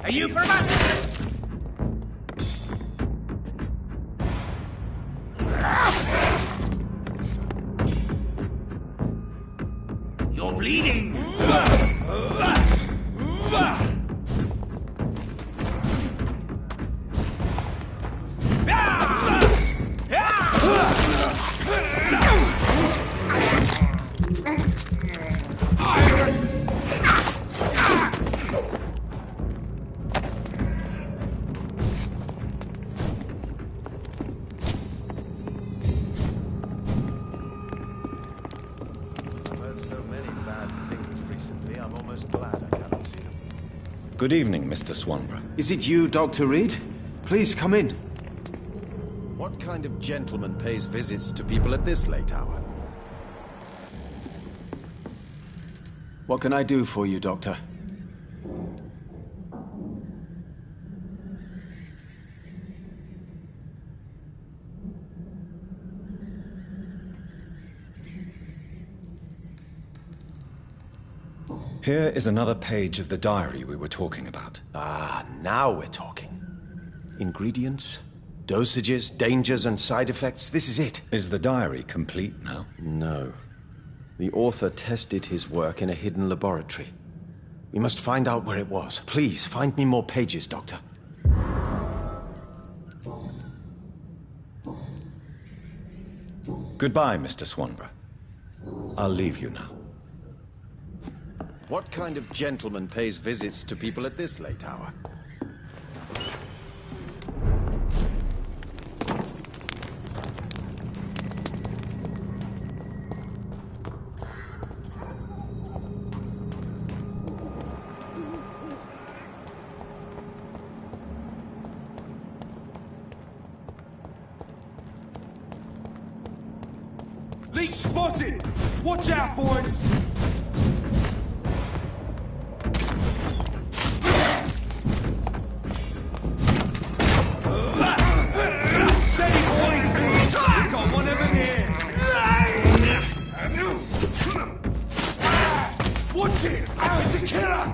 Are you for us? You're bleeding! Good evening, Mr. Swanborough. Is it you, Dr. Reed? Please come in. What kind of gentleman pays visits to people at this late hour? What can I do for you, Doctor? Here is another page of the diary we were talking about. Ah, now we're talking. Ingredients, dosages, dangers, and side effects. This is it. Is the diary complete now? No. The author tested his work in a hidden laboratory. We must find out where it was. Please, find me more pages, Doctor. Goodbye, Mr. Swanborough. I'll leave you now. What kind of gentleman pays visits to people at this late hour? Leech spotted! Watch out, boys! Watch it! It's a killer!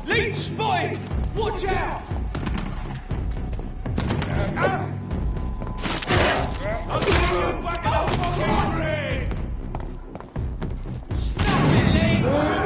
Leech spotted! Watch out! I'll give you back up, fucking Stop it, Leech!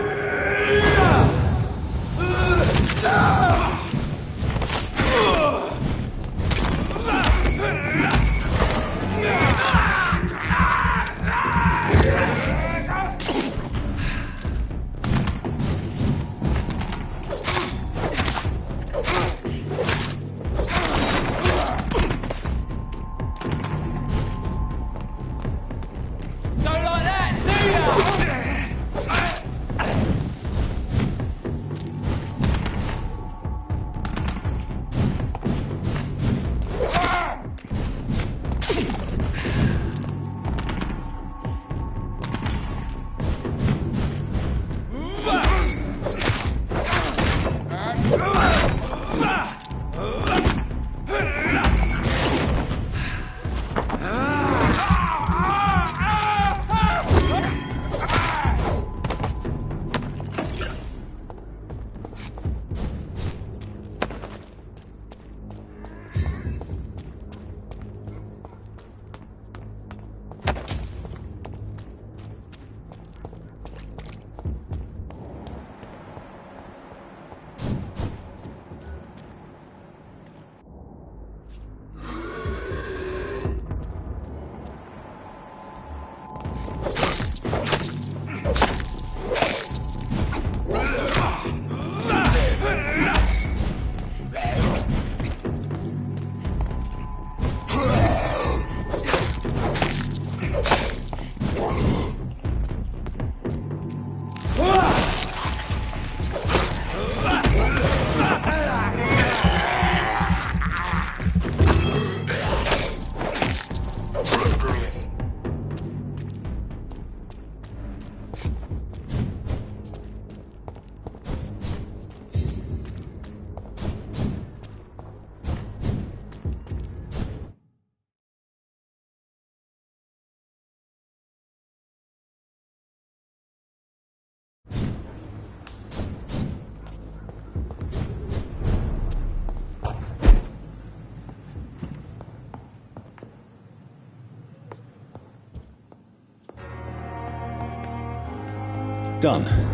done.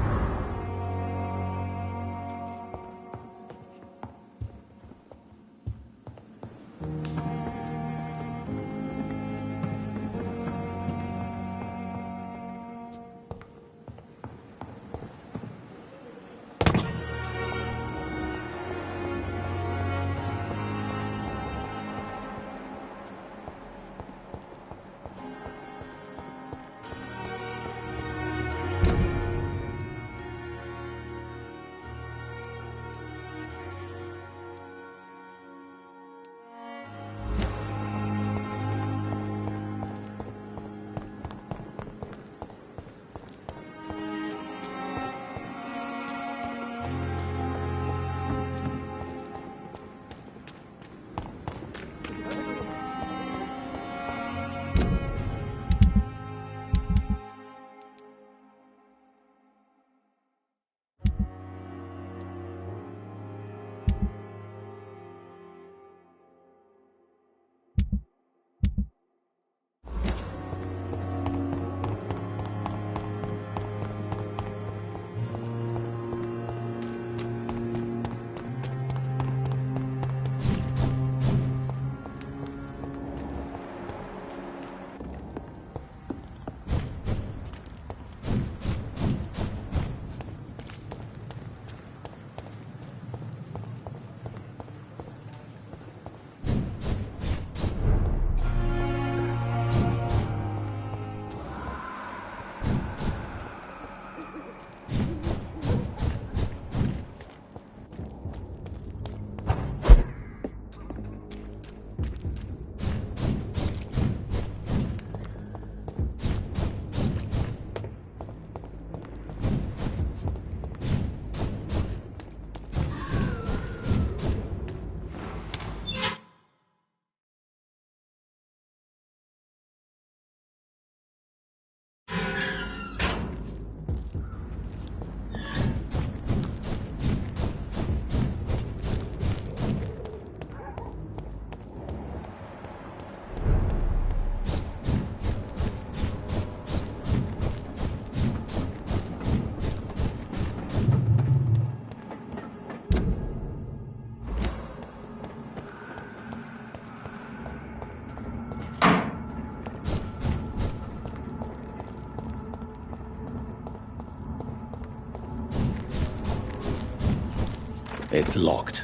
It's locked.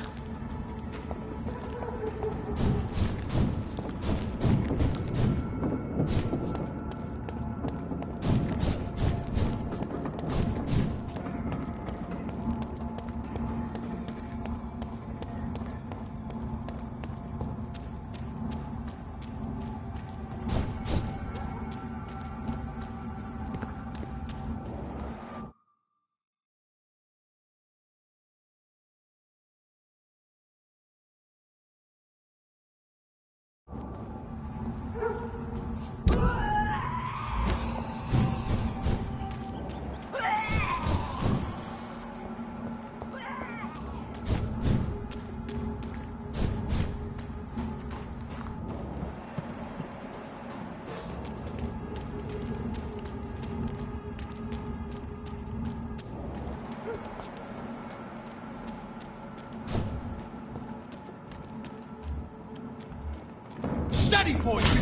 Steady, boys!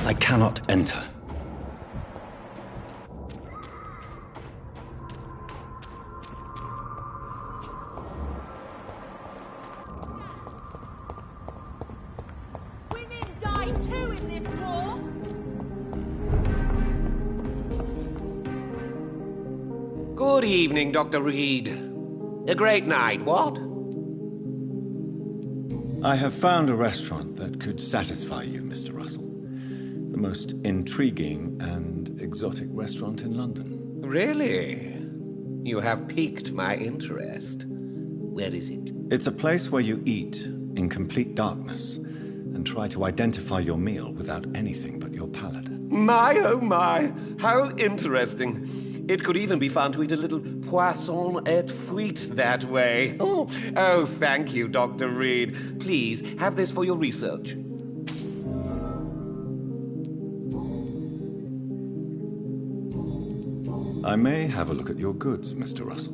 I cannot enter. Women die too in this war! Good evening, Dr. Reed. A great night, what? I have found a restaurant that could satisfy you, Mr. Russell. The most intriguing and exotic restaurant in London. Really? You have piqued my interest. Where is it? It's a place where you eat in complete darkness and try to identify your meal without anything but your palate. My, oh my, how interesting. It could even be fun to eat a little poisson et fruits that way. Oh, thank you, Dr. Reed. Please, have this for your research. I may have a look at your goods, Mr. Russell.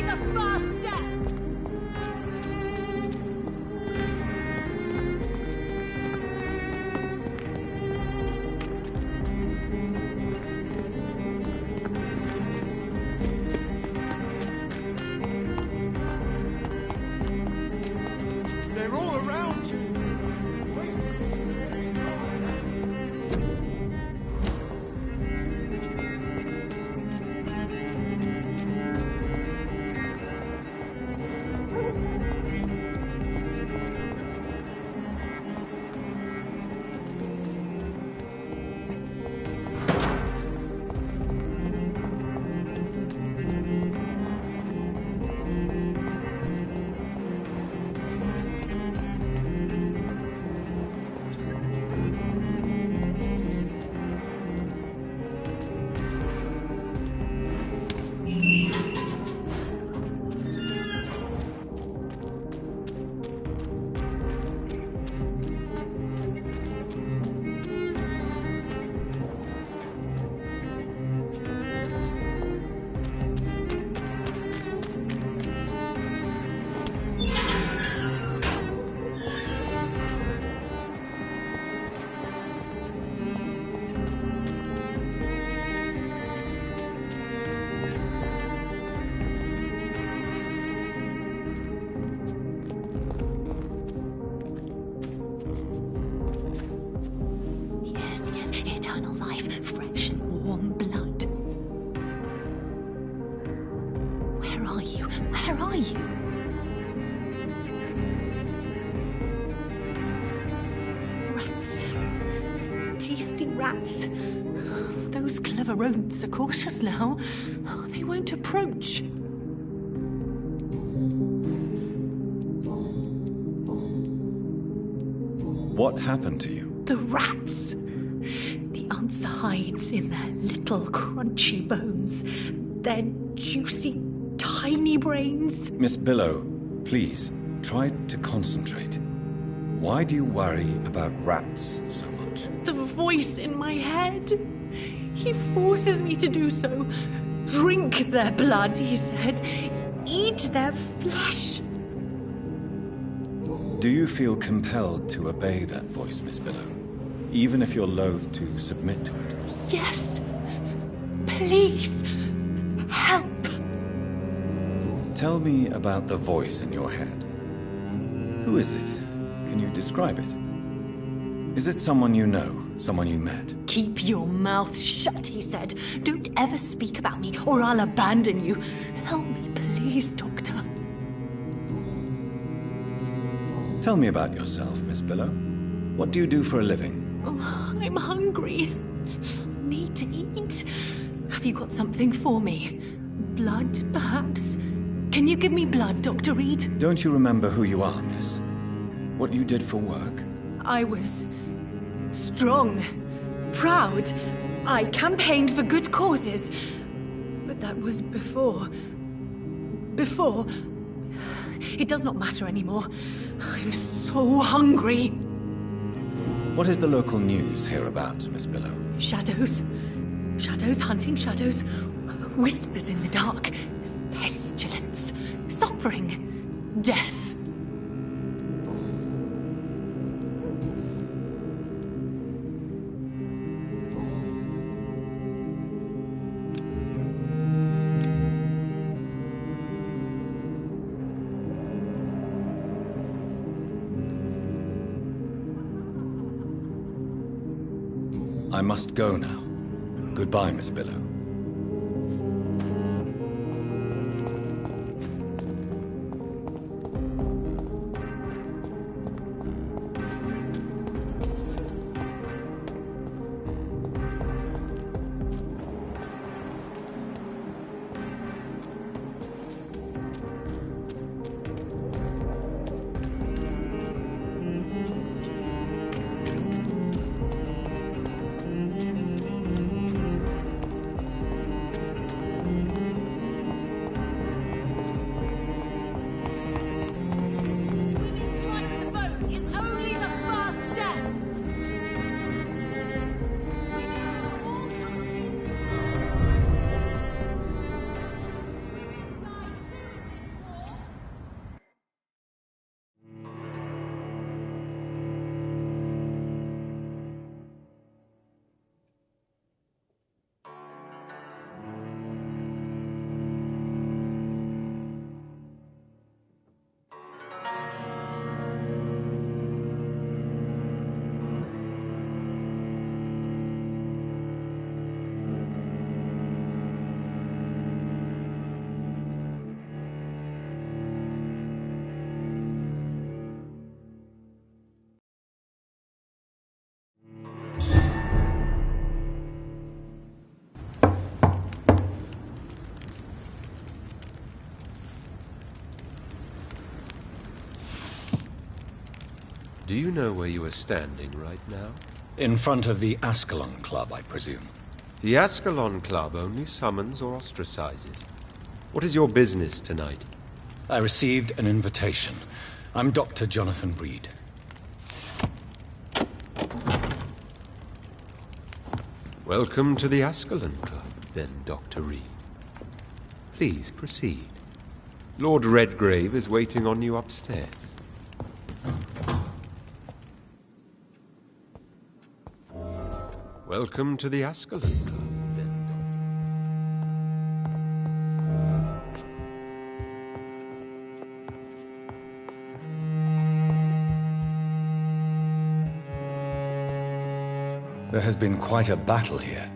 the first step. They're all around you. Eternal life, fresh and warm blood. Where are you? Where are you? Rats. Tasty rats. Those clever rodents are cautious now. They won't approach. What happened to you? The rats. The answer hides in their little crunchy bones. Their juicy, tiny brains. Miss Billow, please, try to concentrate. Why do you worry about rats so much? The voice in my head. He forces me to do so. Drink their blood, he said. Eat their flesh. Do you feel compelled to obey that voice, Miss Billow? Even if you're loath to submit to it? Yes. Please. Help. Tell me about the voice in your head. Who is it? Can you describe it? Is it someone you know? Someone you met? Keep your mouth shut, he said. Don't ever speak about me, or I'll abandon you. Help me, please, Doctor. Tell me about yourself, Miss Billow. What do you do for a living? Oh, I'm hungry. Need to eat. Have you got something for me? Blood, perhaps? Can you give me blood, Dr. Reed? Don't you remember who you are, miss? What you did for work? I was strong, proud. I campaigned for good causes. But that was before. Before. It does not matter anymore. I'm so hungry. What is the local news hereabouts, Miss Billow? Shadows. Shadows hunting shadows. Whispers in the dark. Pestilence. Suffering. Death. I must go now. Goodbye, Miss Billow. Do you know where you are standing right now? In front of the ASCALON Club, I presume. The ASCALON Club only summons or ostracizes. What is your business tonight? I received an invitation. I'm Dr. Jonathan Reed. Welcome to the ASCALON Club, then, Dr. Reed. Please proceed. Lord Redgrave is waiting on you upstairs. Welcome to the ASCALON Club, then, Doctor. There has been quite a battle here.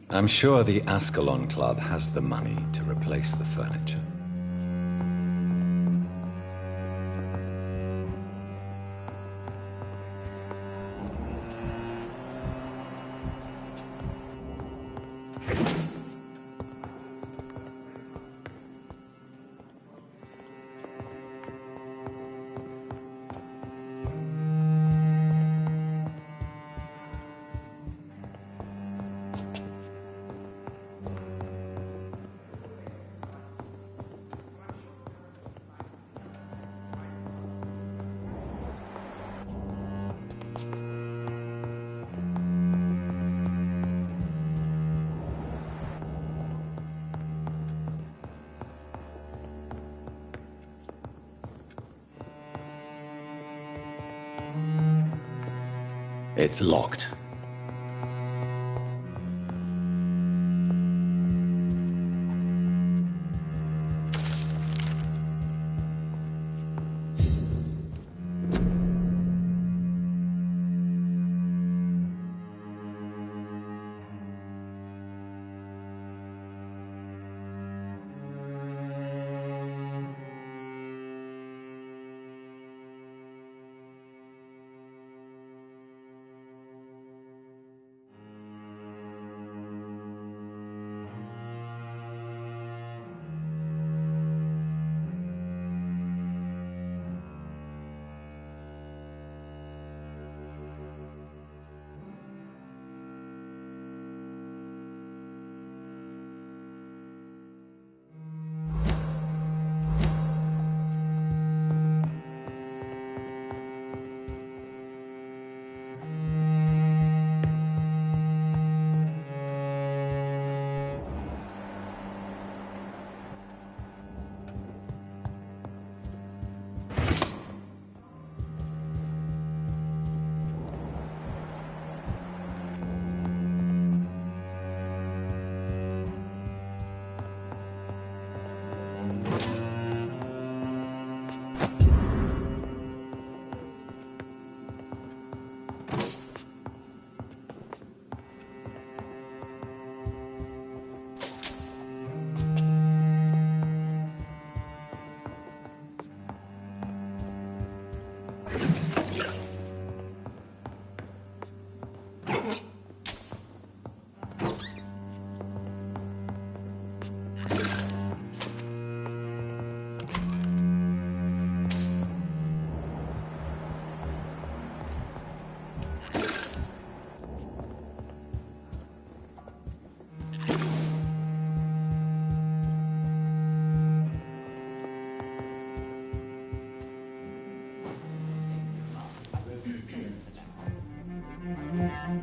I'm sure the ASCALON Club has the money to replace the furniture. It's locked.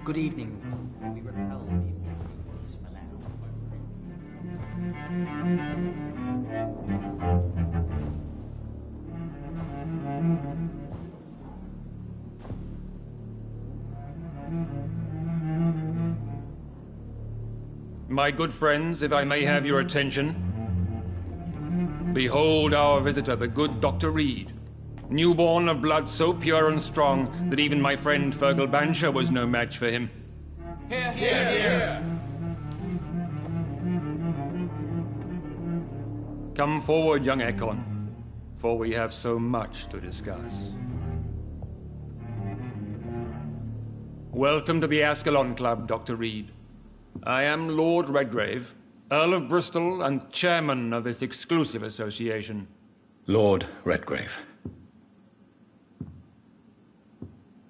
Good evening. We repel the intruders for now. My good friends, if I may have your attention. Behold our visitor, the good Dr. Reed. Newborn of blood so pure and strong that even my friend Fergal Bancher was no match for him. Hear, hear, hear! Come forward, young Ekon, for we have so much to discuss. Welcome to the ASCALON Club, Dr. Reed. I am Lord Redgrave, Earl of Bristol and chairman of this exclusive association. Lord Redgrave.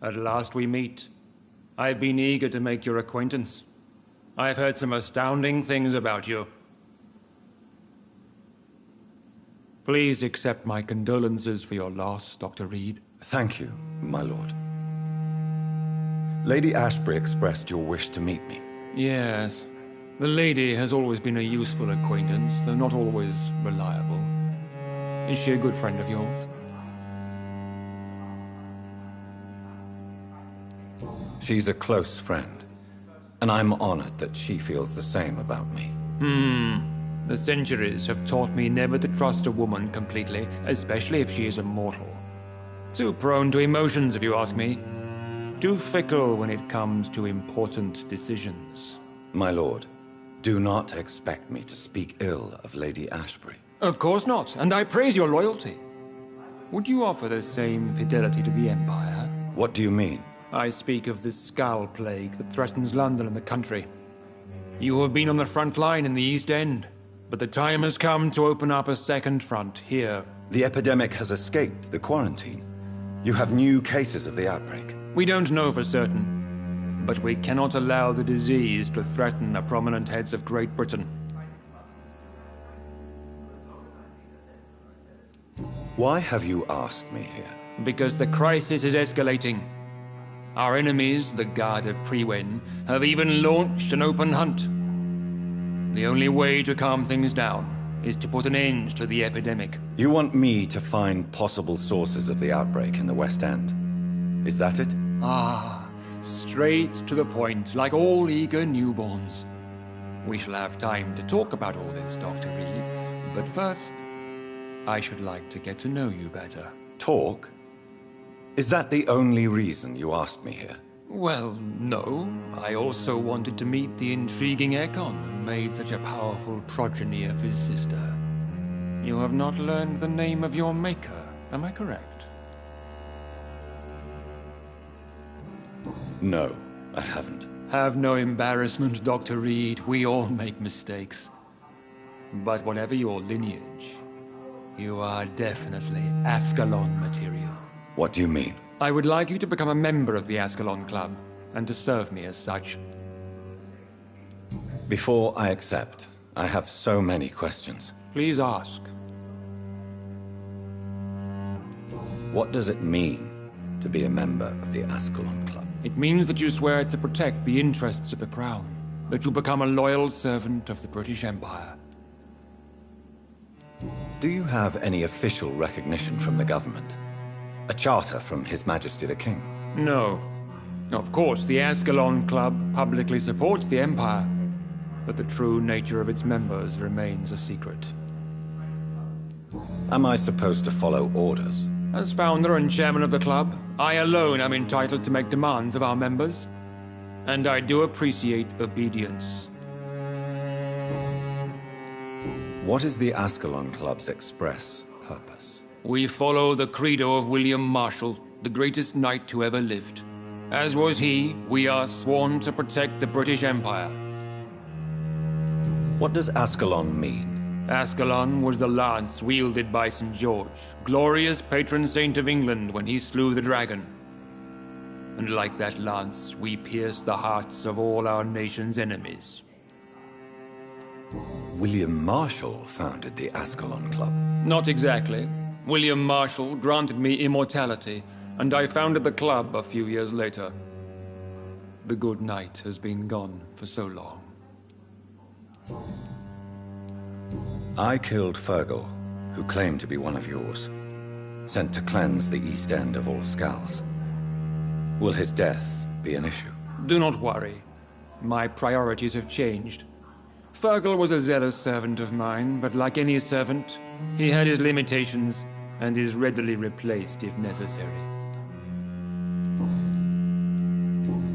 At last we meet. I've been eager to make your acquaintance. I've heard some astounding things about you. Please accept my condolences for your loss, Dr. Reed. Thank you, my lord. Lady Ashbury expressed your wish to meet me. Yes. The lady has always been a useful acquaintance, though not always reliable. Is she a good friend of yours? She's a close friend, and I'm honored that she feels the same about me. The centuries have taught me never to trust a woman completely, especially if she is a mortal. Too prone to emotions, if you ask me. Too fickle when it comes to important decisions. My lord, do not expect me to speak ill of Lady Ashbury. Of course not, and I praise your loyalty. Would you offer the same fidelity to the Empire? What do you mean? I speak of the Skull Plague that threatens London and the country. You have been on the front line in the East End, but the time has come to open up a second front here. The epidemic has escaped the quarantine. You have new cases of the outbreak. We don't know for certain, but we cannot allow the disease to threaten the prominent heads of Great Britain. Why have you asked me here? Because the crisis is escalating. Our enemies, the Guard of Priwen, have even launched an open hunt. The only way to calm things down is to put an end to the epidemic. You want me to find possible sources of the outbreak in the West End? Is that it? Ah, straight to the point, like all eager newborns. We shall have time to talk about all this, Dr. Reed. But first, I should like to get to know you better. Talk? Is that the only reason you asked me here? Well, no. I also wanted to meet the intriguing Ekon who made such a powerful progeny of his sister. You have not learned the name of your maker, am I correct? No, I haven't. Have no embarrassment, Dr. Reed. We all make mistakes. But whatever your lineage, you are definitely Ascalon material. What do you mean? I would like you to become a member of the Ascalon Club, and to serve me as such. Before I accept, I have so many questions. Please ask. What does it mean to be a member of the Ascalon Club? It means that you swear to protect the interests of the Crown, that you become a loyal servant of the British Empire. Do you have any official recognition from the government? A charter from His Majesty the King? No. Of course, the Ascalon Club publicly supports the Empire, but the true nature of its members remains a secret. Am I supposed to follow orders? As founder and chairman of the club, I alone am entitled to make demands of our members, and I do appreciate obedience. What is the Ascalon Club's express purpose? We follow the credo of William Marshall, the greatest knight who ever lived. As was he, we are sworn to protect the British Empire. What does Ascalon mean? Ascalon was the lance wielded by St. George, glorious patron saint of England when he slew the dragon. And like that lance, we pierce the hearts of all our nation's enemies. William Marshall founded the Ascalon Club. Not exactly. William Marshall granted me immortality, and I founded the club a few years later. The good knight has been gone for so long. I killed Fergal, who claimed to be one of yours, sent to cleanse the East End of all skulls. Will his death be an issue? Do not worry. My priorities have changed. Fergal was a zealous servant of mine, but like any servant, he had his limitations and is readily replaced if necessary.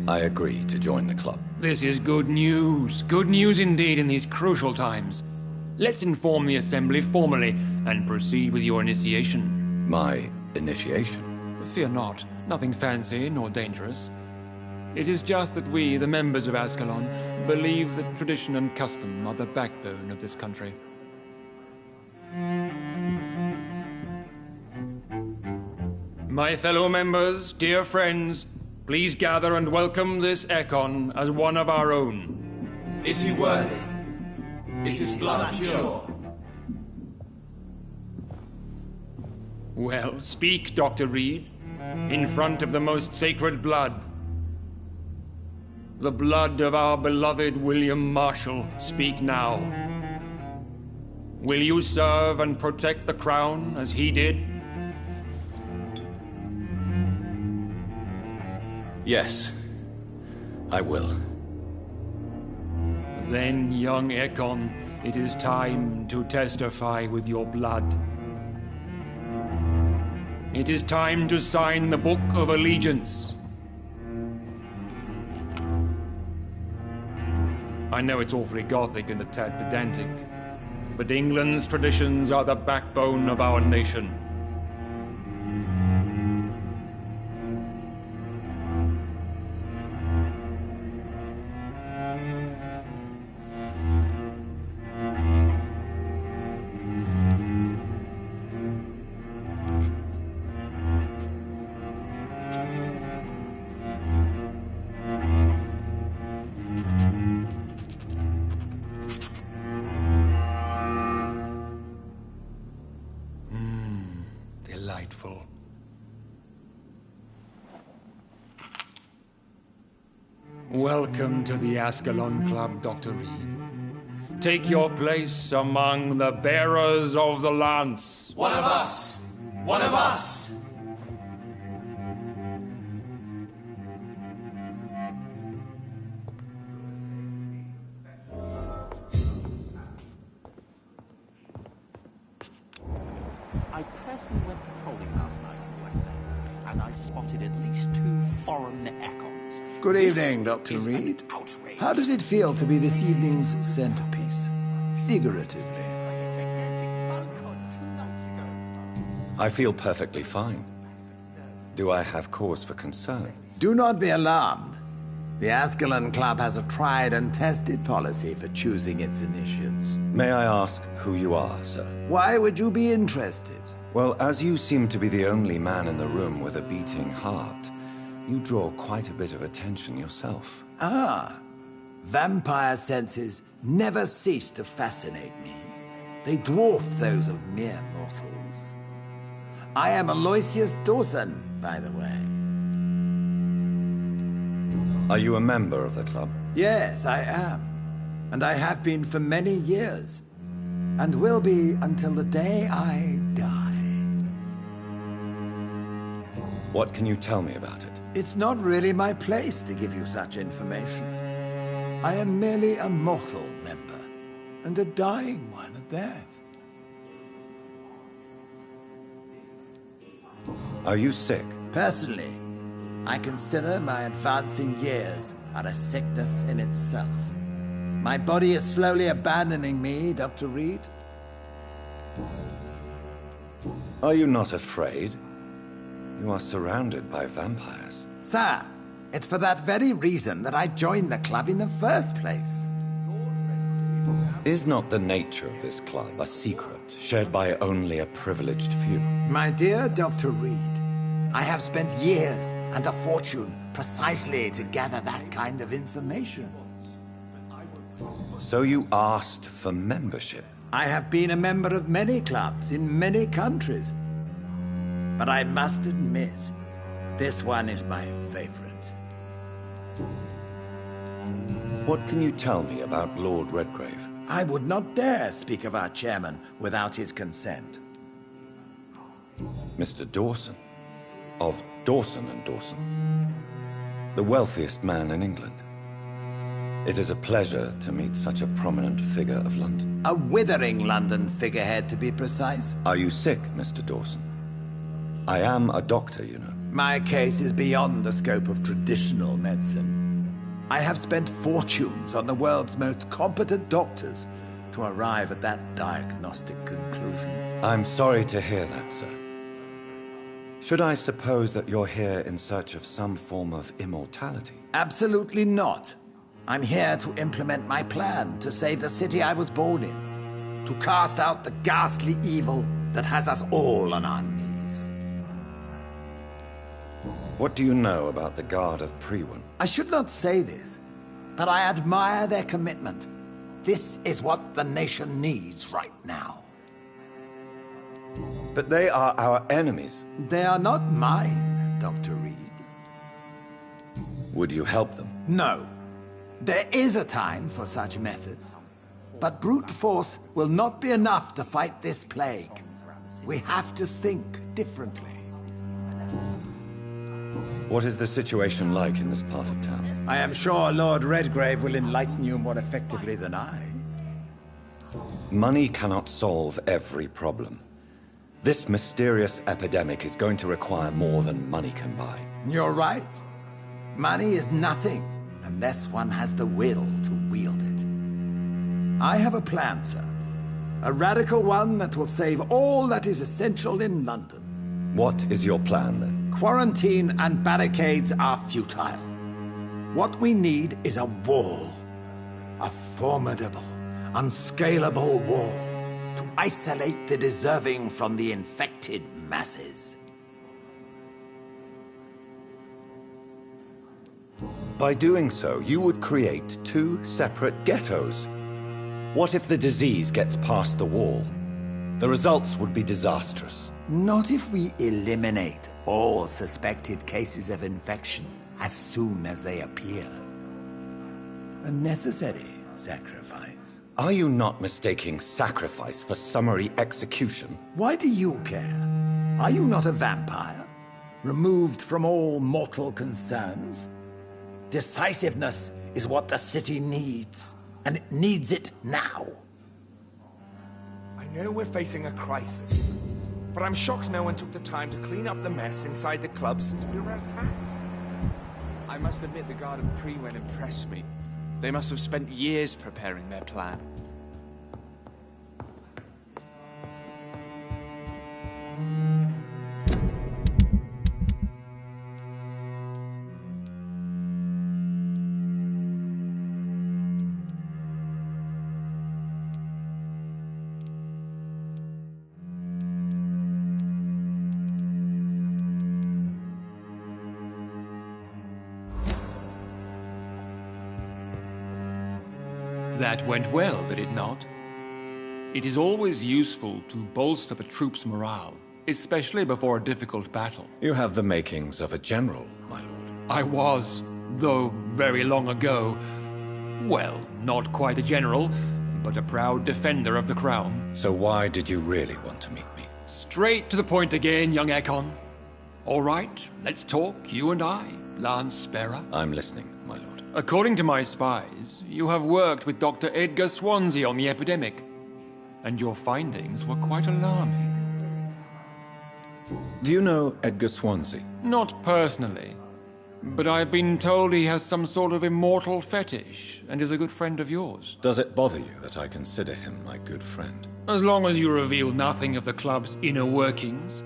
I agree to join the club. This is good news. Good news indeed in these crucial times. Let's inform the Assembly formally and proceed with your initiation. My initiation? Fear not. Nothing fancy nor dangerous. It is just that we, the members of Ascalon, believe that tradition and custom are the backbone of this country. My fellow members, dear friends, please gather and welcome this Ekon as one of our own. Is he worthy? Is his blood pure? Well, speak, Dr. Reed, in front of the most sacred blood. The blood of our beloved William Marshall, speak now. Will you serve and protect the crown as he did? Yes, I will. Then, young Ekon, it is time to testify with your blood. It is time to sign the Book of Allegiance. I know it's awfully gothic and a tad pedantic, but England's traditions are the backbone of our nation. Delightful. Welcome to the Ascalon Club, Dr. Reed. Take your place among the bearers of the lance. One of us! One of us! I personally went patrolling last night in the West End, and I spotted at least 2 foreign Ekons. Good This evening, Dr. is an Reed. outrage. How does it feel to be this evening's centerpiece? Figuratively. I feel perfectly fine. Do I have cause for concern? Do not be alarmed. The Ascalon Club has a tried and tested policy for choosing its initiates. May I ask who you are, sir? Why would you be interested? Well, as you seem to be the only man in the room with a beating heart, you draw quite a bit of attention yourself. Ah, vampire senses never cease to fascinate me. They dwarf those of mere mortals. I am Aloysius Dawson, by the way. Are you a member of the club? Yes, I am. And I have been for many years. And will be until the day I die. What can you tell me about it? It's not really my place to give you such information. I am merely a mortal member, and a dying one at that. Are you sick? Personally, I consider my advancing years are a sickness in itself. My body is slowly abandoning me, Dr. Reed. Are you not afraid? You are surrounded by vampires. Sir, it's for that very reason that I joined the club in the first place. Is not the nature of this club a secret shared by only a privileged few? My dear Dr. Reed, I have spent years and a fortune precisely to gather that kind of information. So you asked for membership? I have been a member of many clubs in many countries. But I must admit, this one is my favorite. What can you tell me about Lord Redgrave? I would not dare speak of our chairman without his consent. Mr. Dawson? Of Dawson and Dawson? The wealthiest man in England. It is a pleasure to meet such a prominent figure of London. A withering London figurehead, to be precise. Are you sick, Mr. Dawson? I am a doctor, you know. My case is beyond the scope of traditional medicine. I have spent fortunes on the world's most competent doctors to arrive at that diagnostic conclusion. I'm sorry to hear that, sir. Should I suppose that you're here in search of some form of immortality? Absolutely not. I'm here to implement my plan to save the city I was born in. To cast out the ghastly evil that has us all on our knees. What do you know about the Guard of Priwen? I should not say this, but I admire their commitment. This is what the nation needs right now. But they are our enemies. They are not mine, Dr. Reed. Would you help them? No. There is a time for such methods. But brute force will not be enough to fight this plague. We have to think differently. What is the situation like in this part of town? I am sure Lord Redgrave will enlighten you more effectively than I. Money cannot solve every problem. This mysterious epidemic is going to require more than money can buy. You're right. Money is nothing unless one has the will to wield it. I have a plan, sir. A radical one that will save all that is essential in London. What is your plan, then? Quarantine and barricades are futile. What we need is a wall. A formidable, unscalable wall to isolate the deserving from the infected masses. By doing so, you would create two separate ghettos. What if the disease gets past the wall? The results would be disastrous. Not if we eliminate all suspected cases of infection as soon as they appear. A necessary sacrifice. Are you not mistaking sacrifice for summary execution? Why do you care? Are you not a vampire? Removed from all mortal concerns? Decisiveness is what the city needs, and it needs it now. I know we're facing a crisis, but I'm shocked no one took the time to clean up the mess inside the club since we were attacked. I must admit the Guard of Priwen impressed me. They must have spent years preparing their plan. That went well, did it not? It is always useful to bolster the troops' morale, especially before a difficult battle. You have the makings of a general, my lord. I was, though very long ago. Well, not quite a general, but a proud defender of the crown. So why did you really want to meet me? Straight to the point again, young Ekon. All right, let's talk, you and I, Lance Sparrow. I'm listening, my lord. According to my spies, you have worked with Dr. Edgar Swansea on the epidemic, and your findings were quite alarming. Do you know Edgar Swansea? Not personally, but I've been told he has some sort of immortal fetish and is a good friend of yours. Does it bother you that I consider him my good friend? As long as you reveal nothing of the club's inner workings,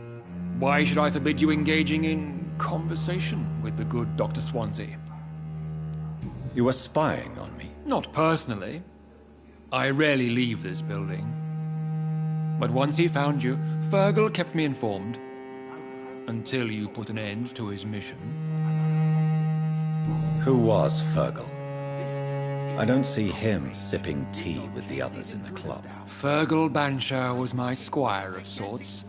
why should I forbid you engaging in conversation with the good Dr. Swansea? You were spying on me? Not personally. I rarely leave this building. But once he found you, Fergal kept me informed. Until you put an end to his mission. Who was Fergal? I don't see him sipping tea with the others in the club. Fergal Banshire was my squire of sorts.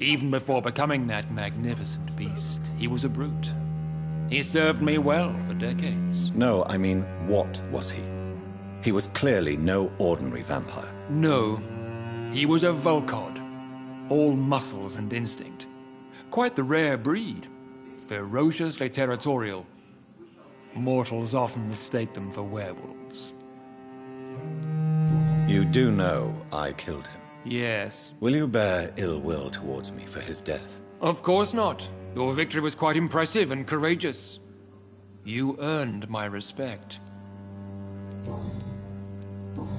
Even before becoming that magnificent beast, he was a brute. He served me well for decades. No, I mean, what was he? He was clearly no ordinary vampire. No, he was a Volcod. All muscles and instinct. Quite the rare breed. Ferociously territorial. Mortals often mistake them for werewolves. You do know I killed him? Yes. Will you bear ill will towards me for his death? Of course not. Your victory was quite impressive and courageous. You earned my respect.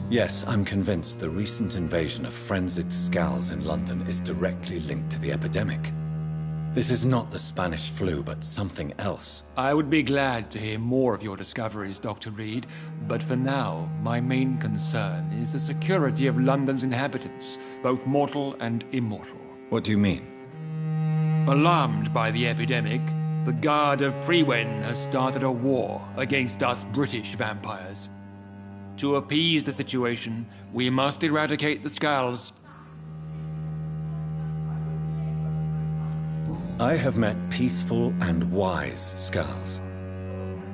Yes, I'm convinced the recent invasion of frenzied Scals in London is directly linked to the epidemic. This is not the Spanish flu, but something else. I would be glad to hear more of your discoveries, Dr. Reed, but for now, my main concern is the security of London's inhabitants, both mortal and immortal. What do you mean? Alarmed by the epidemic, the Guard of Prewen has started a war against us British vampires. To appease the situation, we must eradicate the Skulls. I have met peaceful and wise Skulls.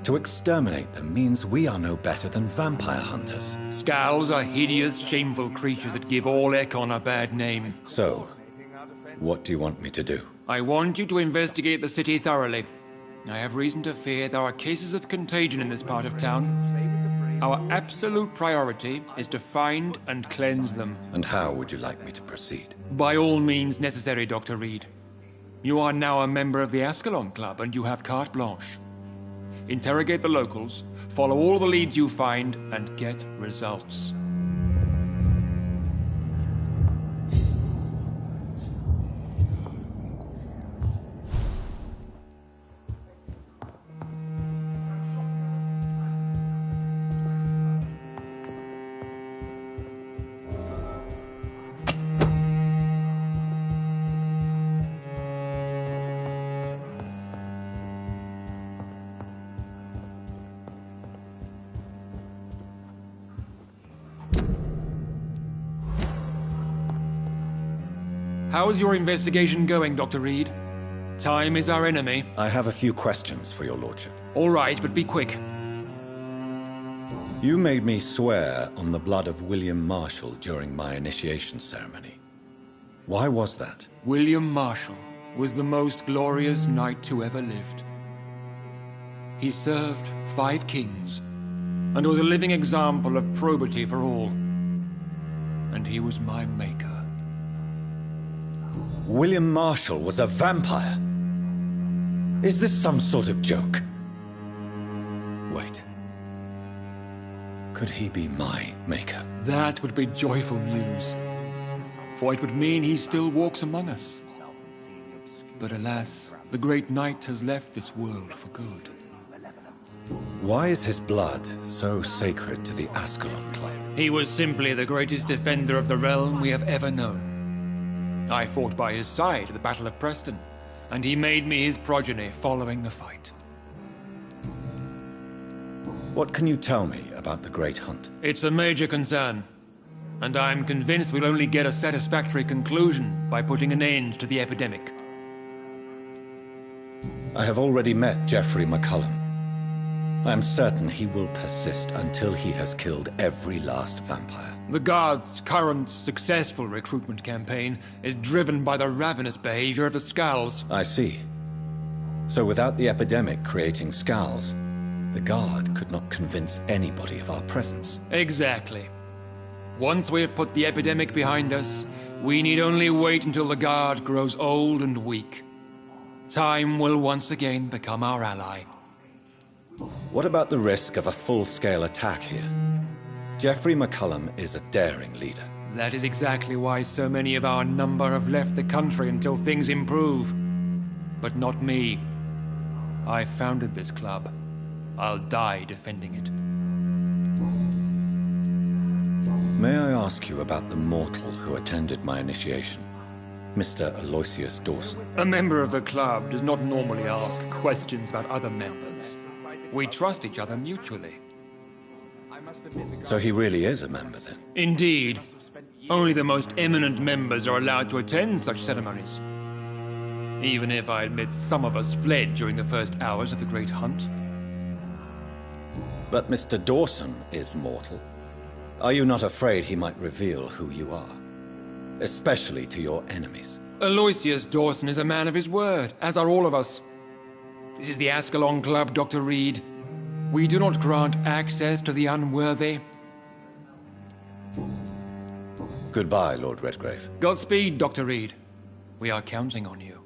To exterminate them means we are no better than vampire hunters. Skulls are hideous, shameful creatures that give all Ekon a bad name. So, what do you want me to do? I want you to investigate the city thoroughly. I have reason to fear there are cases of contagion in this part of town. Our absolute priority is to find and cleanse them. And how would you like me to proceed? By all means necessary, Dr. Reed. You are now a member of the ASCALON Club, and you have carte blanche. Interrogate the locals, follow all the leads you find, and get results. How's your investigation going, Dr. Reed? Time is our enemy. I have a few questions for your lordship. All right, but be quick. You made me swear on the blood of William Marshall during my initiation ceremony. Why was that? William Marshall was the most glorious knight who ever lived. He served 5 kings, and was a living example of probity for all. And he was my maker. William Marshall was a vampire? Is this some sort of joke? Wait. Could he be my maker? That would be joyful news, for it would mean he still walks among us. But alas, the great knight has left this world for good. Why is his blood so sacred to the Ascalon Club? He was simply the greatest defender of the realm we have ever known. I fought by his side at the Battle of Preston, and he made me his progeny following the fight. What can you tell me about the Great Hunt? It's a major concern, and I'm convinced we'll only get a satisfactory conclusion by putting an end to the epidemic. I have already met Geoffrey McCullum. I am certain he will persist until he has killed every last vampire. The Guard's current successful recruitment campaign is driven by the ravenous behavior of the Skulls. I see. So without the epidemic creating Skulls, the Guard could not convince anybody of our presence. Exactly. Once we have put the epidemic behind us, we need only wait until the Guard grows old and weak. Time will once again become our ally. What about the risk of a full-scale attack here? Geoffrey McCullum is a daring leader. That is exactly why so many of our number have left the country until things improve. But not me. I founded this club. I'll die defending it. May I ask you about the mortal who attended my initiation? Mr. Aloysius Dawson. A member of the club does not normally ask questions about other members. We trust each other mutually. So he really is a member, then? Indeed. Only the most eminent members are allowed to attend such ceremonies. Even if I admit some of us fled during the first hours of the Great Hunt. But Mr. Dawson is mortal. Are you not afraid he might reveal who you are? Especially to your enemies. Aloysius Dawson is a man of his word, as are all of us. This is the Ascalon Club, Dr. Reed. We do not grant access to the unworthy. Goodbye, Lord Redgrave. Godspeed, Dr. Reed. We are counting on you.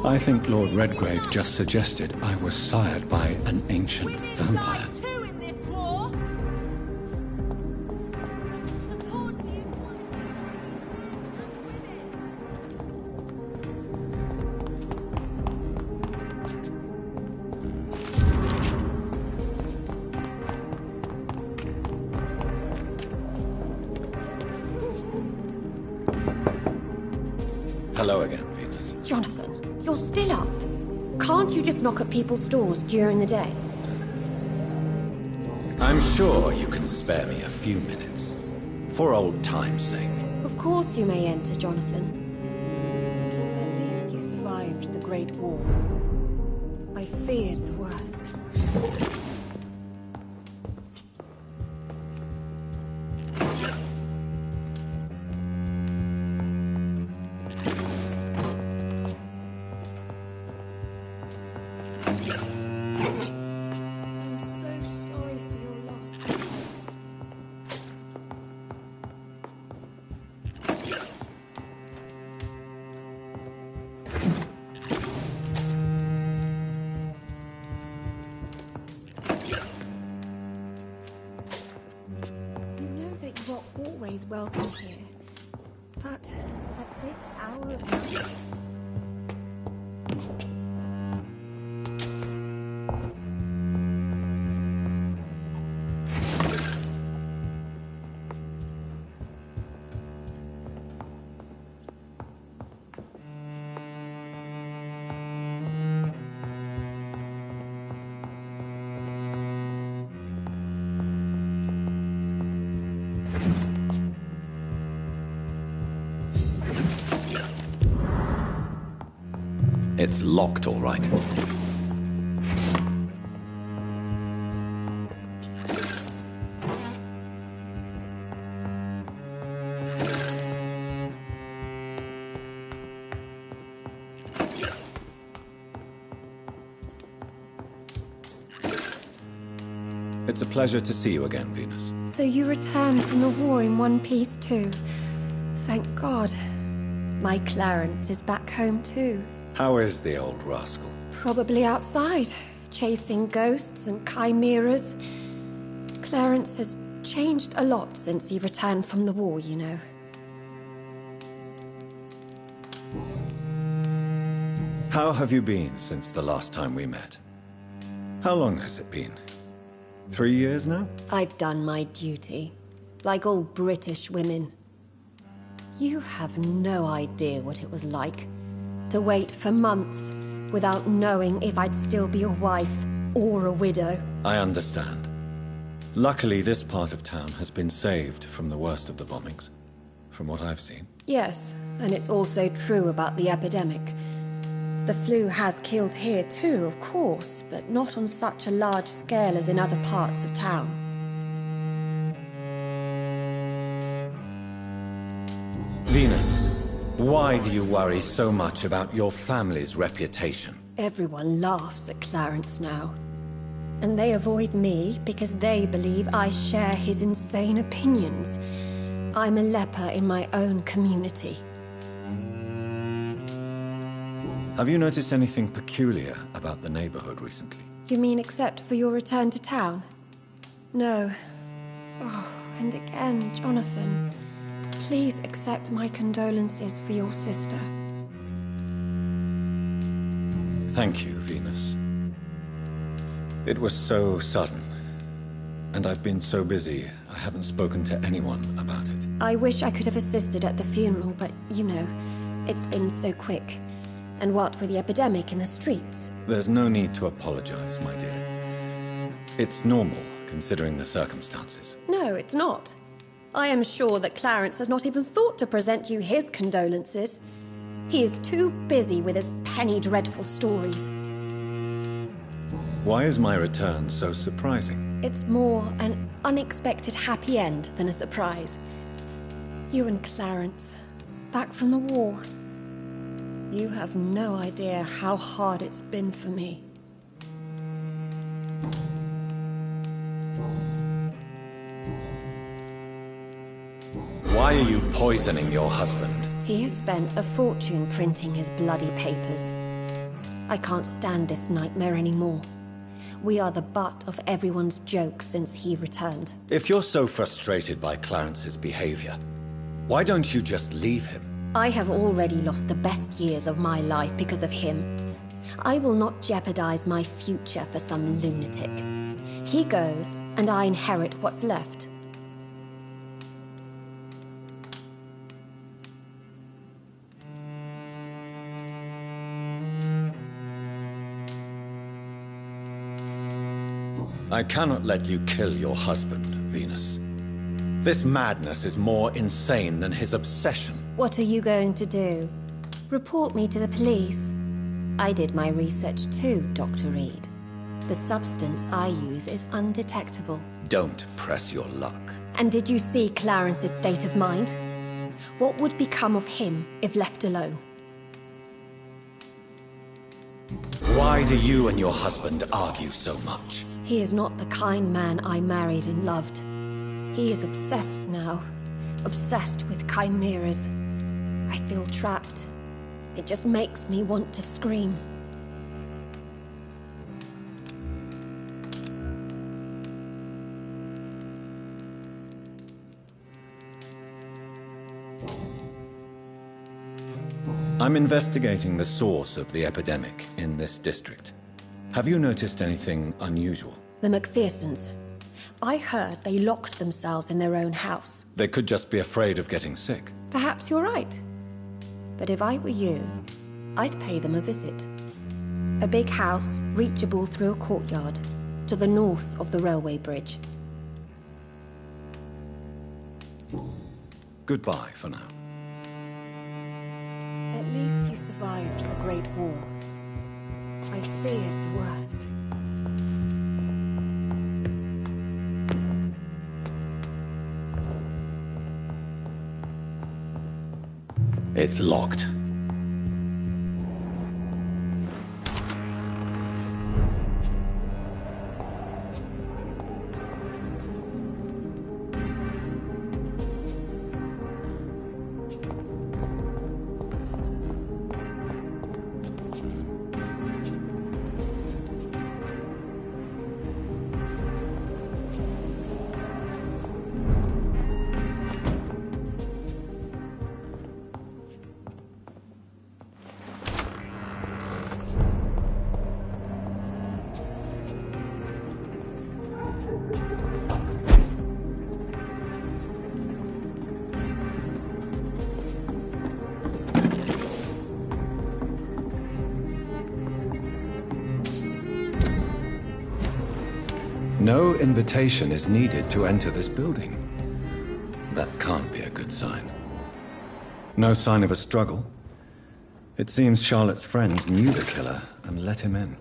I think Lord Redgrave just suggested I was sired by an ancient vampire. Two in this war. Support me. Hello again, Venus. Jonathan, you're still up. Can't you just knock at people's doors during the day? I'm sure you can spare me a few minutes. For old time's sake. Of course you may enter, Jonathan. At least you survived the Great War. I feared the worst. I'm so sorry for your loss. You know that you are always welcome here, but at this hour of night... It's locked, all right. It's a pleasure to see you again, Venus. So you returned from the war in one piece too. Thank God. My Clarence is back home too. How is the old rascal? Probably outside, chasing ghosts and chimeras. Clarence has changed a lot since he returned from the war, you know. How have you been since the last time we met? How long has it been? 3 years now? I've done my duty, like all British women. You have no idea what it was like to wait for months without knowing if I'd still be a wife or a widow. I understand. Luckily, this part of town has been saved from the worst of the bombings, from what I've seen. Yes, and it's also true about the epidemic. The flu has killed here too, of course, but not on such a large scale as in other parts of town. Venus, why do you worry so much about your family's reputation? Everyone laughs at Clarence now. And they avoid me because they believe I share his insane opinions. I'm a leper in my own community. Have you noticed anything peculiar about the neighborhood recently? You mean except for your return to town? No. Oh, and again, Jonathan. Please accept my condolences for your sister. Thank you, Venus. It was so sudden. And I've been so busy, I haven't spoken to anyone about it. I wish I could have assisted at the funeral, but, you know, it's been so quick. And what with the epidemic in the streets? There's no need to apologize, my dear. It's normal, considering the circumstances. No, it's not. I am sure that Clarence has not even thought to present you his condolences. He is too busy with his penny dreadful stories. Why is my return so surprising? It's more an unexpected happy end than a surprise. You and Clarence, back from the war. You have no idea how hard it's been for me. Why are you poisoning your husband? He has spent a fortune printing his bloody papers. I can't stand this nightmare anymore. We are the butt of everyone's jokes since he returned. If you're so frustrated by Clarence's behavior, why don't you just leave him? I have already lost the best years of my life because of him. I will not jeopardize my future for some lunatic. He goes, and I inherit what's left. I cannot let you kill your husband, Venus. This madness is more insane than his obsession. What are you going to do? Report me to the police? I did my research too, Dr. Reed. The substance I use is undetectable. Don't press your luck. And did you see Clarence's state of mind? What would become of him if left alone? Why do you and your husband argue so much? He is not the kind man I married and loved. He is obsessed now. Obsessed with chimeras. I feel trapped. It just makes me want to scream. I'm investigating the source of the epidemic in this district. Have you noticed anything unusual? The McPhersons. I heard they locked themselves in their own house. They could just be afraid of getting sick. Perhaps you're right. But if I were you, I'd pay them a visit. A big house, reachable through a courtyard, to the north of the railway bridge. Goodbye for now. At least you survived the Great War. I feared the worst. It's locked. No invitation is needed to enter this building. That can't be a good sign. No sign of a struggle. It seems Charlotte's friends knew the killer and let him in.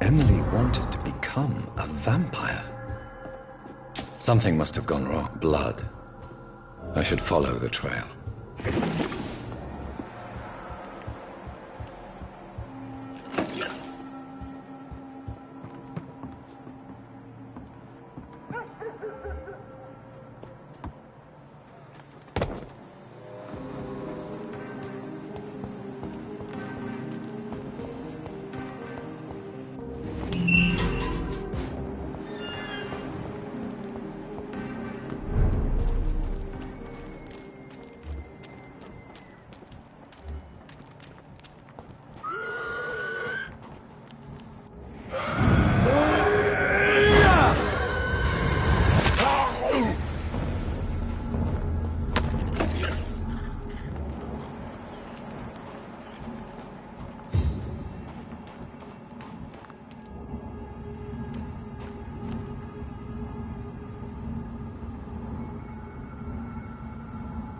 Emily wanted to become a vampire. Something must have gone wrong. Blood. I should follow the trail.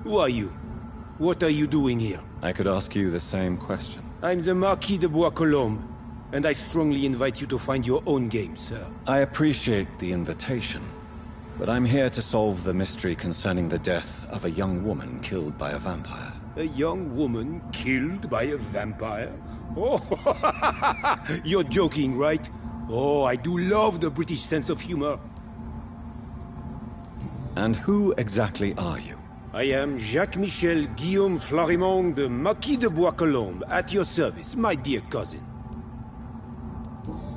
Who are you? What are you doing here? I could ask you the same question. I'm the Marquis de Bois-Colombes, and I strongly invite you to find your own game, sir. I appreciate the invitation, but I'm here to solve the mystery concerning the death of a young woman killed by a vampire. A young woman killed by a vampire? Oh, you're joking, right? Oh, I do love the British sense of humor. And who exactly are you? I am Jacques-Michel Guillaume Florimond de Marquis de Bois-Colombes, at your service, my dear cousin.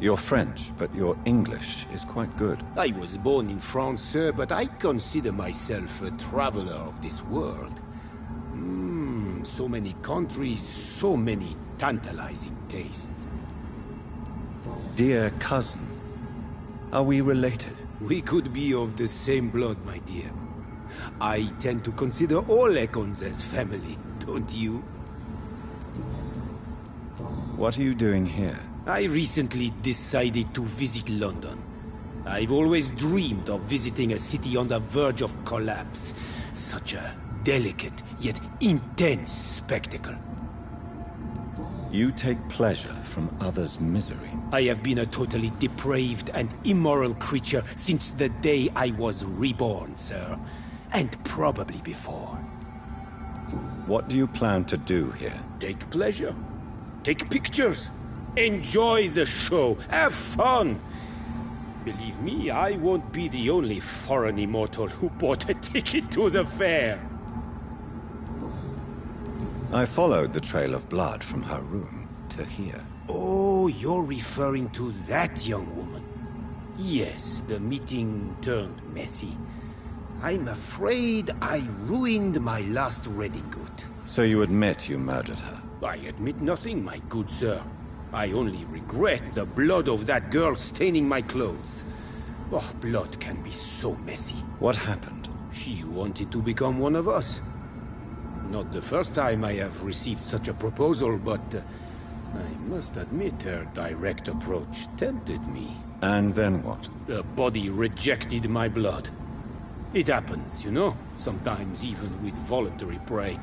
You're French, but your English is quite good. I was born in France, sir, but I consider myself a traveler of this world. So many countries, so many tantalizing tastes. Dear cousin, are we related? We could be of the same blood, my dear. I tend to consider all Econs as family, don't you? What are you doing here? I recently decided to visit London. I've always dreamed of visiting a city on the verge of collapse. Such a delicate, yet intense spectacle. You take pleasure from others' misery. I have been a totally depraved and immoral creature since the day I was reborn, sir. And probably before. What do you plan to do here? Take pleasure. Take pictures. Enjoy the show. Have fun. Believe me, I won't be the only foreign immortal who bought a ticket to the fair. I followed the trail of blood from her room to here. Oh, you're referring to that young woman. Yes, the meeting turned messy. I'm afraid I ruined my last redingote. So you admit you murdered her? I admit nothing, my good sir. I only regret the blood of that girl staining my clothes. Oh, blood can be so messy. What happened? She wanted to become one of us. Not the first time I have received such a proposal, but I must admit her direct approach tempted me. And then what? The body rejected my blood. It happens, you know, sometimes even with voluntary prey.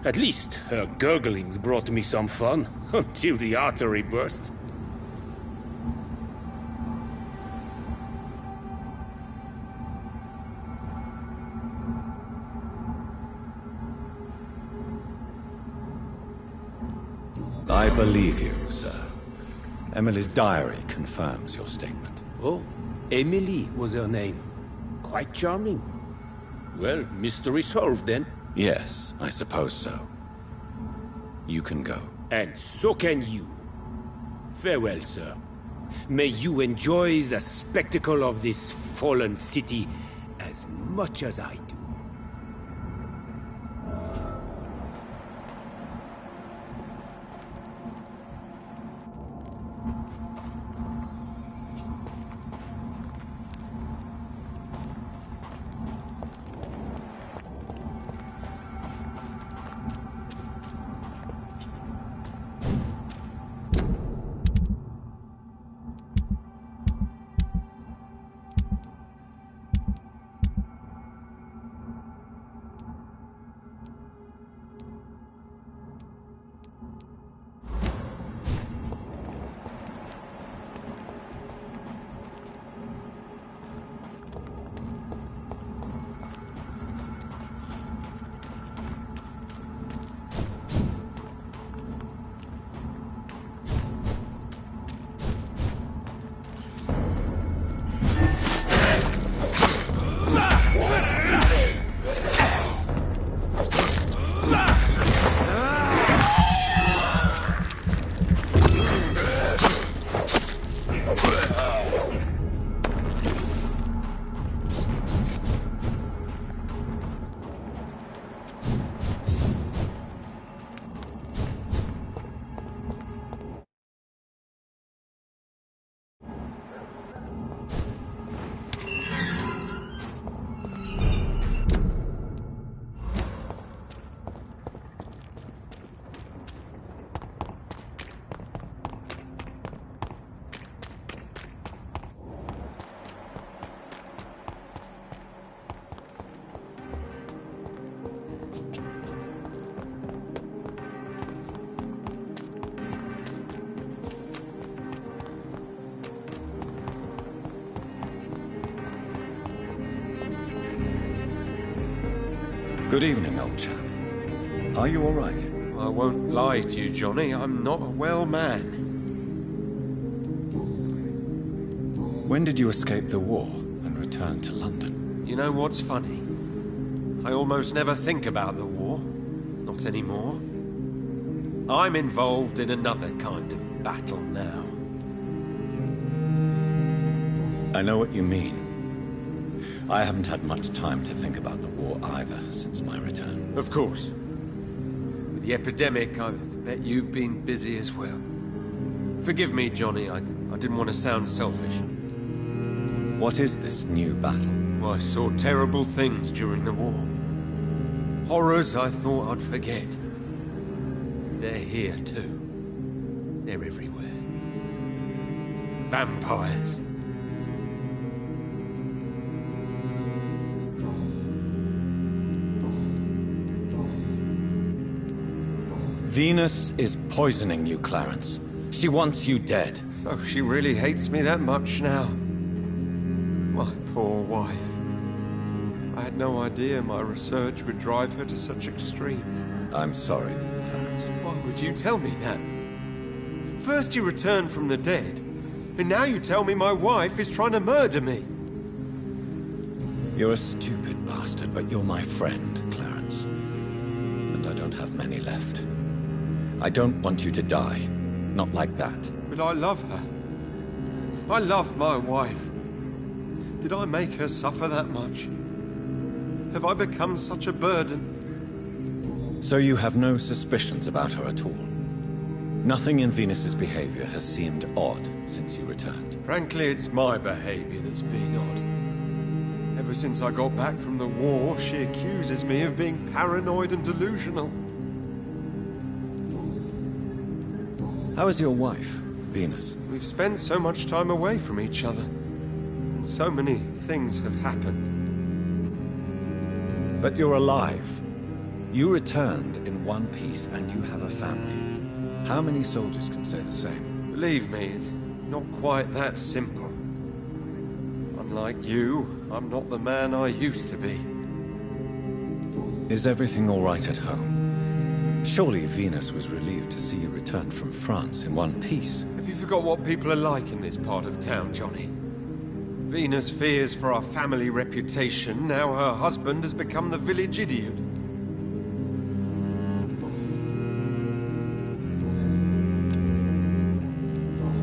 At least her gurglings brought me some fun, until the artery burst. I believe you, sir. Emily's diary confirms your statement. Oh, Emily was her name. Quite charming. Well, mystery solved then. Yes, I suppose so. You can go. And so can you. Farewell, sir. May you enjoy the spectacle of this fallen city as much as I do. Good evening, old chap. Are you all right? I won't lie to you, Johnny. I'm not a well man. When did you escape the war and return to London? You know what's funny? I almost never think about the war. Not anymore. I'm involved in another kind of battle now. I know what you mean. I haven't had much time to think about the war either since my return. Of course. With the epidemic, I bet you've been busy as well. Forgive me, Johnny. I didn't want to sound selfish. What is this new battle? Well, I saw terrible things during the war. Horrors I thought I'd forget. They're here too. They're everywhere. Vampires. Venus is poisoning you, Clarence. She wants you dead. So she really hates me that much now. My poor wife. I had no idea my research would drive her to such extremes. I'm sorry, Clarence. Why would you tell me that? First you returned from the dead, and now you tell me my wife is trying to murder me. You're a stupid bastard, but you're my friend, Clarence. And I don't have many left. I don't want you to die. Not like that. But I love her. I love my wife. Did I make her suffer that much? Have I become such a burden? So you have no suspicions about her at all? Nothing in Venus's behavior has seemed odd since you returned? Frankly, it's my behavior that's been odd. Ever since I got back from the war, she accuses me of being paranoid and delusional. How is your wife, Venus? We've spent so much time away from each other. And so many things have happened. But you're alive. You returned in one piece and you have a family. How many soldiers can say the same? Believe me, it's not quite that simple. Unlike you, I'm not the man I used to be. Is everything all right at home? Surely Venus was relieved to see you return from France in one piece. Have you forgot what people are like in this part of town, Johnny? Venus fears for our family reputation. Now her husband has become the village idiot.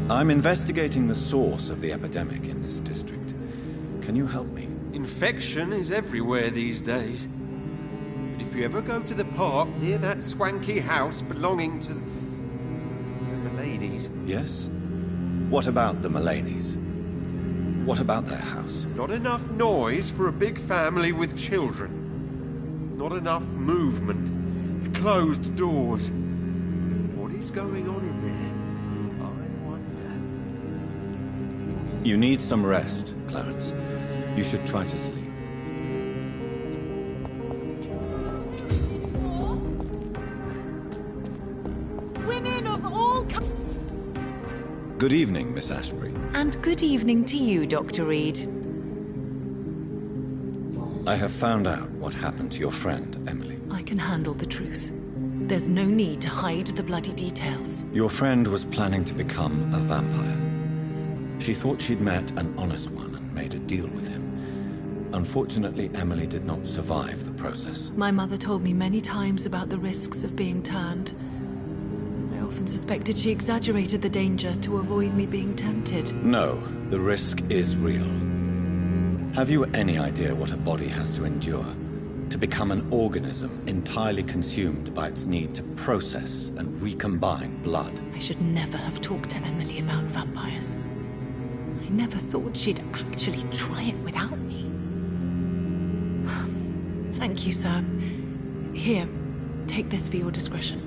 I'm investigating the source of the epidemic in this district. Can you help me? Infection is everywhere these days. But if you ever go to the park near that swanky house belonging to the Mullaneys... Yes? What about the Mullaneys? What about their house? Not enough noise for a big family with children. Not enough movement. Closed doors. What is going on in there? I wonder. You need some rest, Clarence. You should try to sleep. Women of all Good evening, Miss Ashbury. And good evening to you, Dr. Reed. I have found out what happened to your friend, Emily. I can handle the truth. There's no need to hide the bloody details. Your friend was planning to become a vampire. She thought she'd met an honest one and made a deal with him. Unfortunately, Emily did not survive the process. My mother told me many times about the risks of being turned. I often suspected she exaggerated the danger to avoid me being tempted. No, the risk is real. Have you any idea what a body has to endure? To become an organism entirely consumed by its need to process and recombine blood? I should never have talked to Emily about vampires. I never thought she'd actually try it without me. Thank you, sir. Here, take this for your discretion.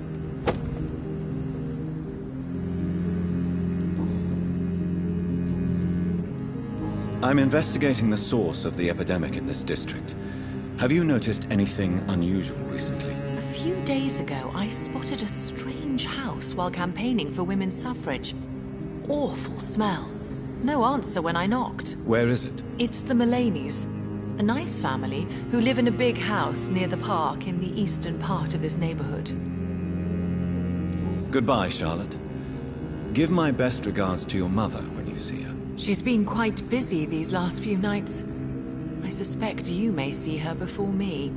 I'm investigating the source of the epidemic in this district. Have you noticed anything unusual recently? A few days ago, I spotted a strange house while campaigning for women's suffrage. Awful smell. No answer when I knocked. Where is it? It's the Mullaneys. A nice family who live in a big house near the park in the eastern part of this neighborhood. Goodbye, Charlotte. Give my best regards to your mother when you see her. She's been quite busy these last few nights. I suspect you may see her before me.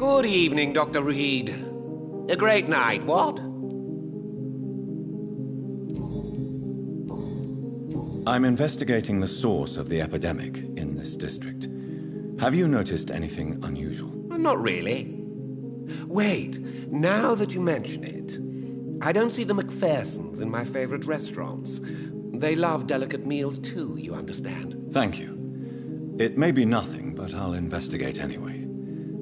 Good evening, Dr. Reed. A great night, what? I'm investigating the source of the epidemic in this district. Have you noticed anything unusual? Not really. Wait, now that you mention it, I don't see the McPhersons in my favorite restaurants. They love delicate meals too, you understand. Thank you. It may be nothing, but I'll investigate anyway.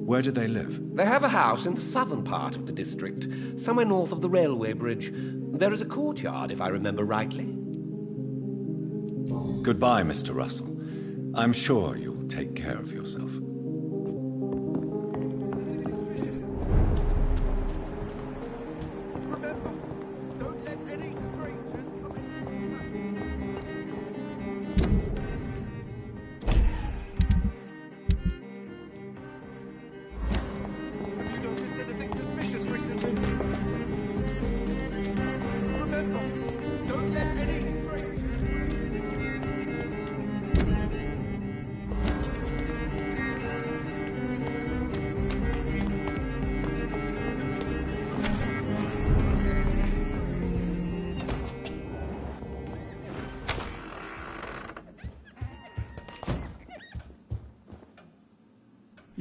Where do they live? They have a house in the southern part of the district, somewhere north of the railway bridge. There is a courtyard, if I remember rightly. Goodbye, Mr. Russell. I'm sure you'll take care of yourself.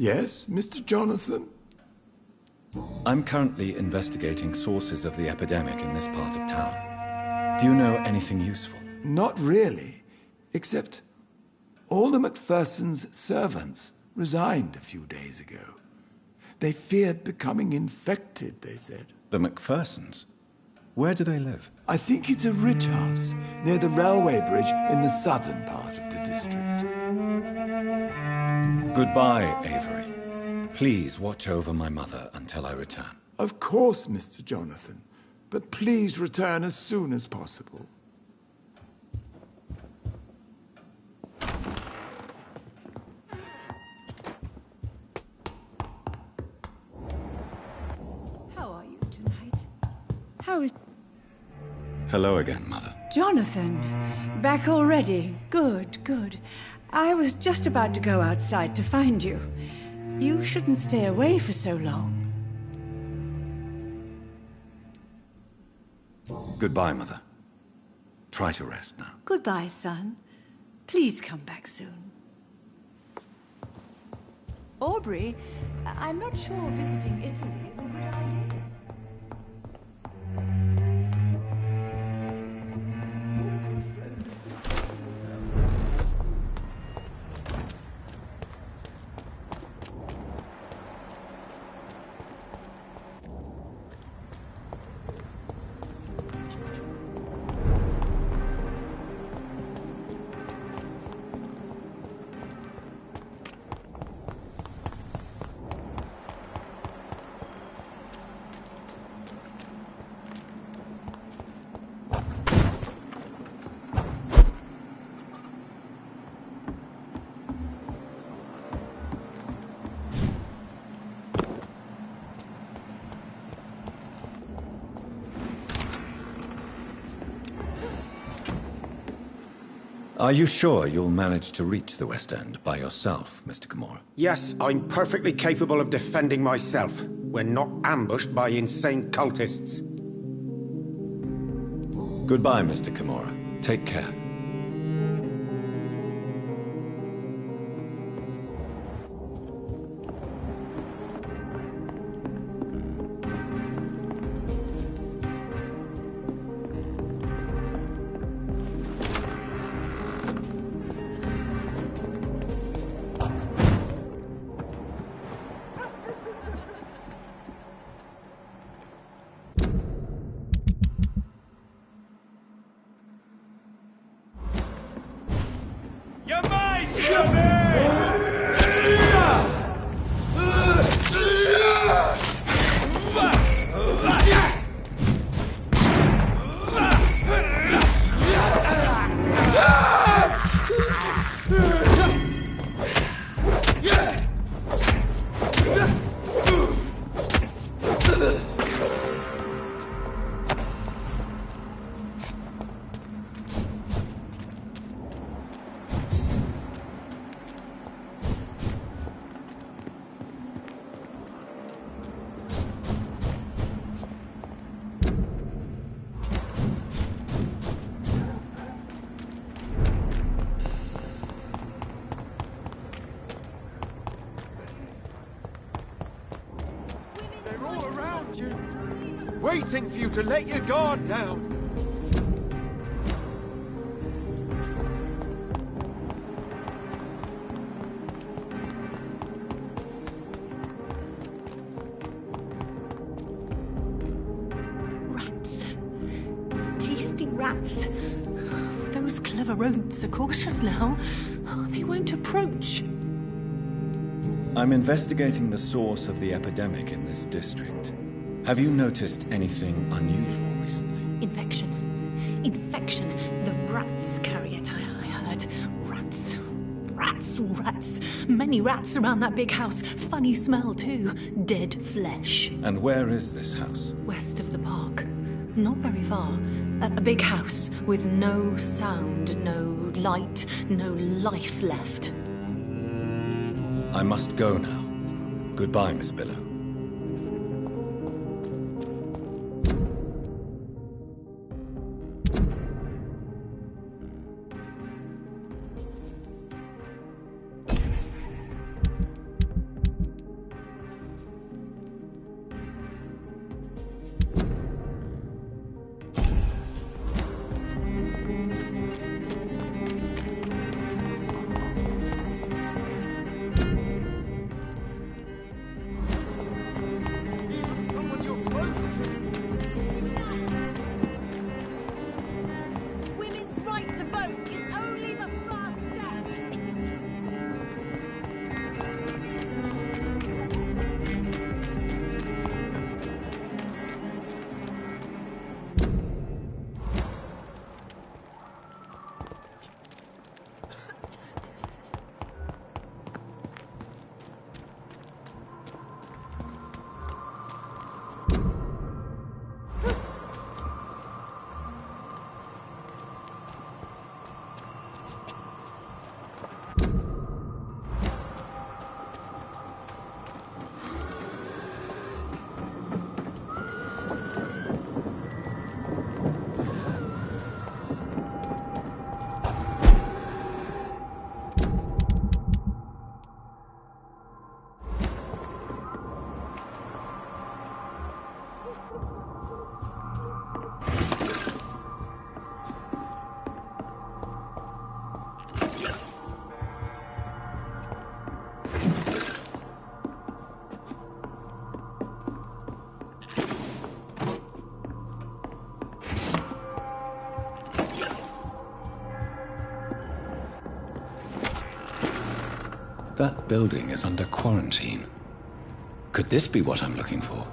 Yes, Mr. Jonathan? I'm currently investigating sources of the epidemic in this part of town. Do you know anything useful? Not really, except all the McPhersons' servants resigned a few days ago. They feared becoming infected, they said. The McPhersons? Where do they live? I think it's a rich house near the railway bridge in the southern part of the district. Goodbye, Avery. Please watch over my mother until I return. Of course, Mr. Jonathan. But please return as soon as possible. How are you tonight? How is... Hello again, Mother. Jonathan, back already? Good, good. I was just about to go outside to find you. You shouldn't stay away for so long. Goodbye, Mother. Try to rest now. Goodbye, son. Please come back soon. Aubrey, I'm not sure visiting Italy is a good idea. Are you sure you'll manage to reach the West End by yourself, Mr. Gamora? Yes, I'm perfectly capable of defending myself when not ambushed by insane cultists. Goodbye, Mr. Gamora. Take care. Waiting for you to let your guard down. Rats. Tasty rats. Those clever rodents are cautious now. They won't approach. I'm investigating the source of the epidemic in this district. Have you noticed anything unusual recently? Infection. Infection. The rats carry it, I heard. Rats. Rats. Rats. Many rats around that big house. Funny smell, too. Dead flesh. And where is this house? West of the park. Not very far. A big house with no sound, no light, no life left. I must go now. Goodbye, Miss Billow. That building is under quarantine. Could this be what I'm looking for?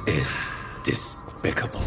is despicable.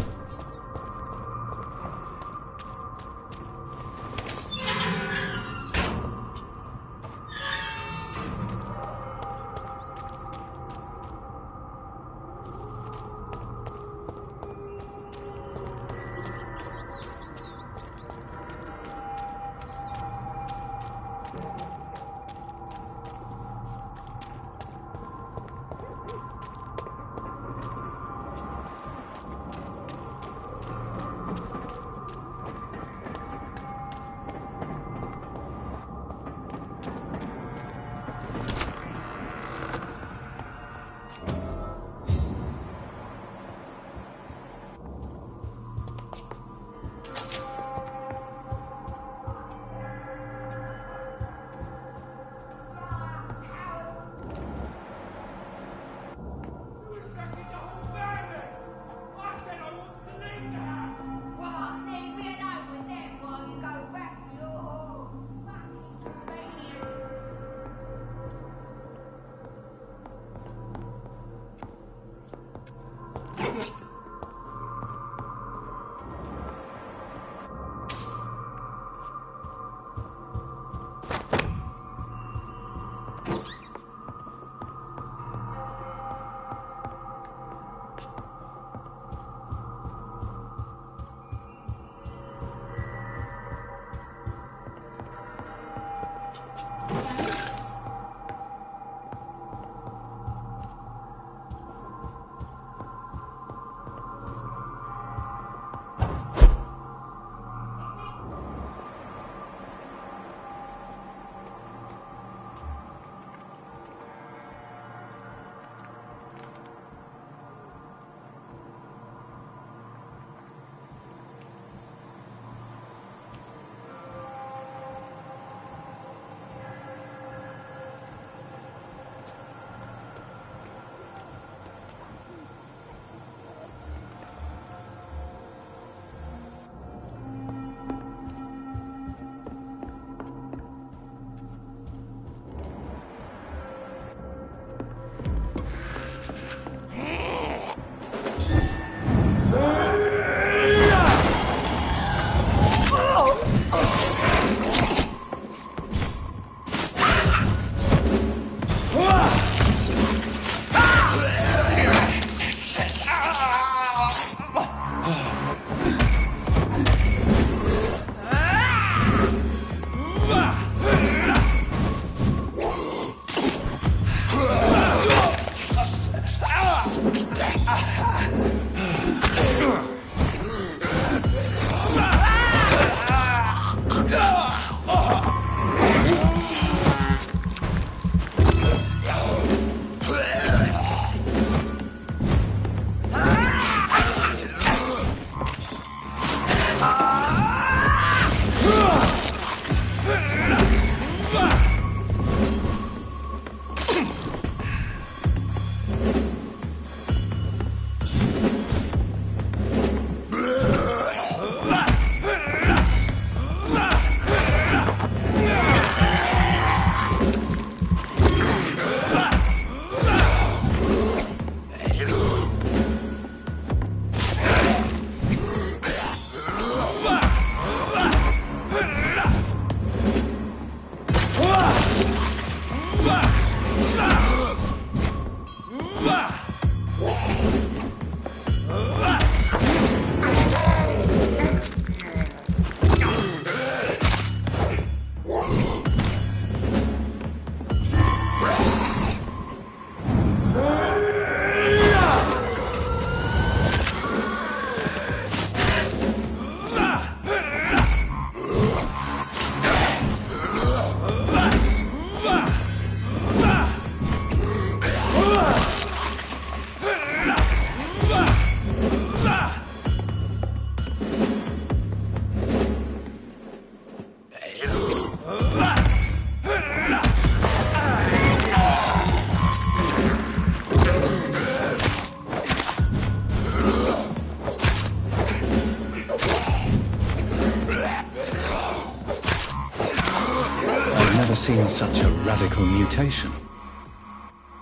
Seen such a radical mutation.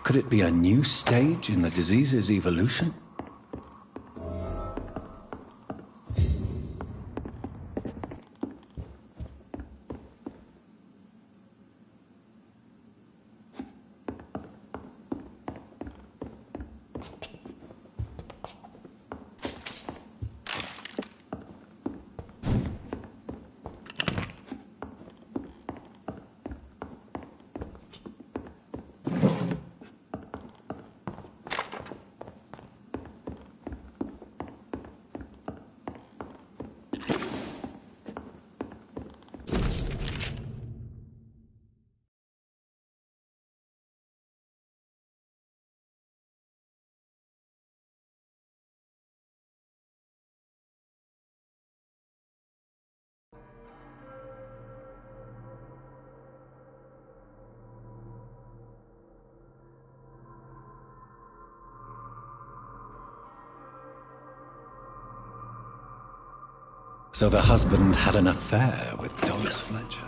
Could it be a new stage in the disease's evolution? So the husband had an affair with Doris Fletcher.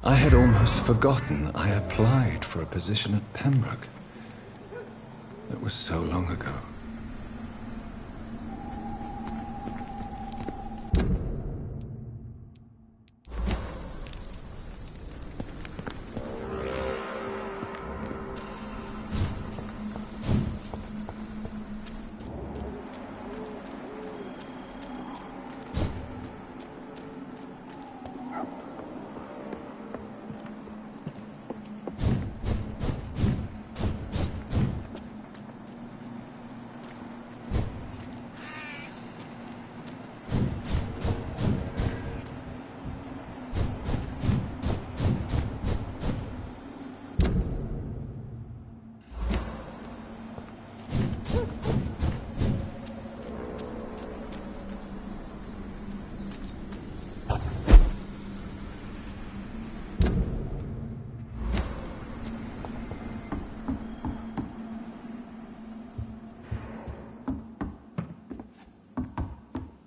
I had almost forgotten I applied for a position at Pembroke. It was so long ago.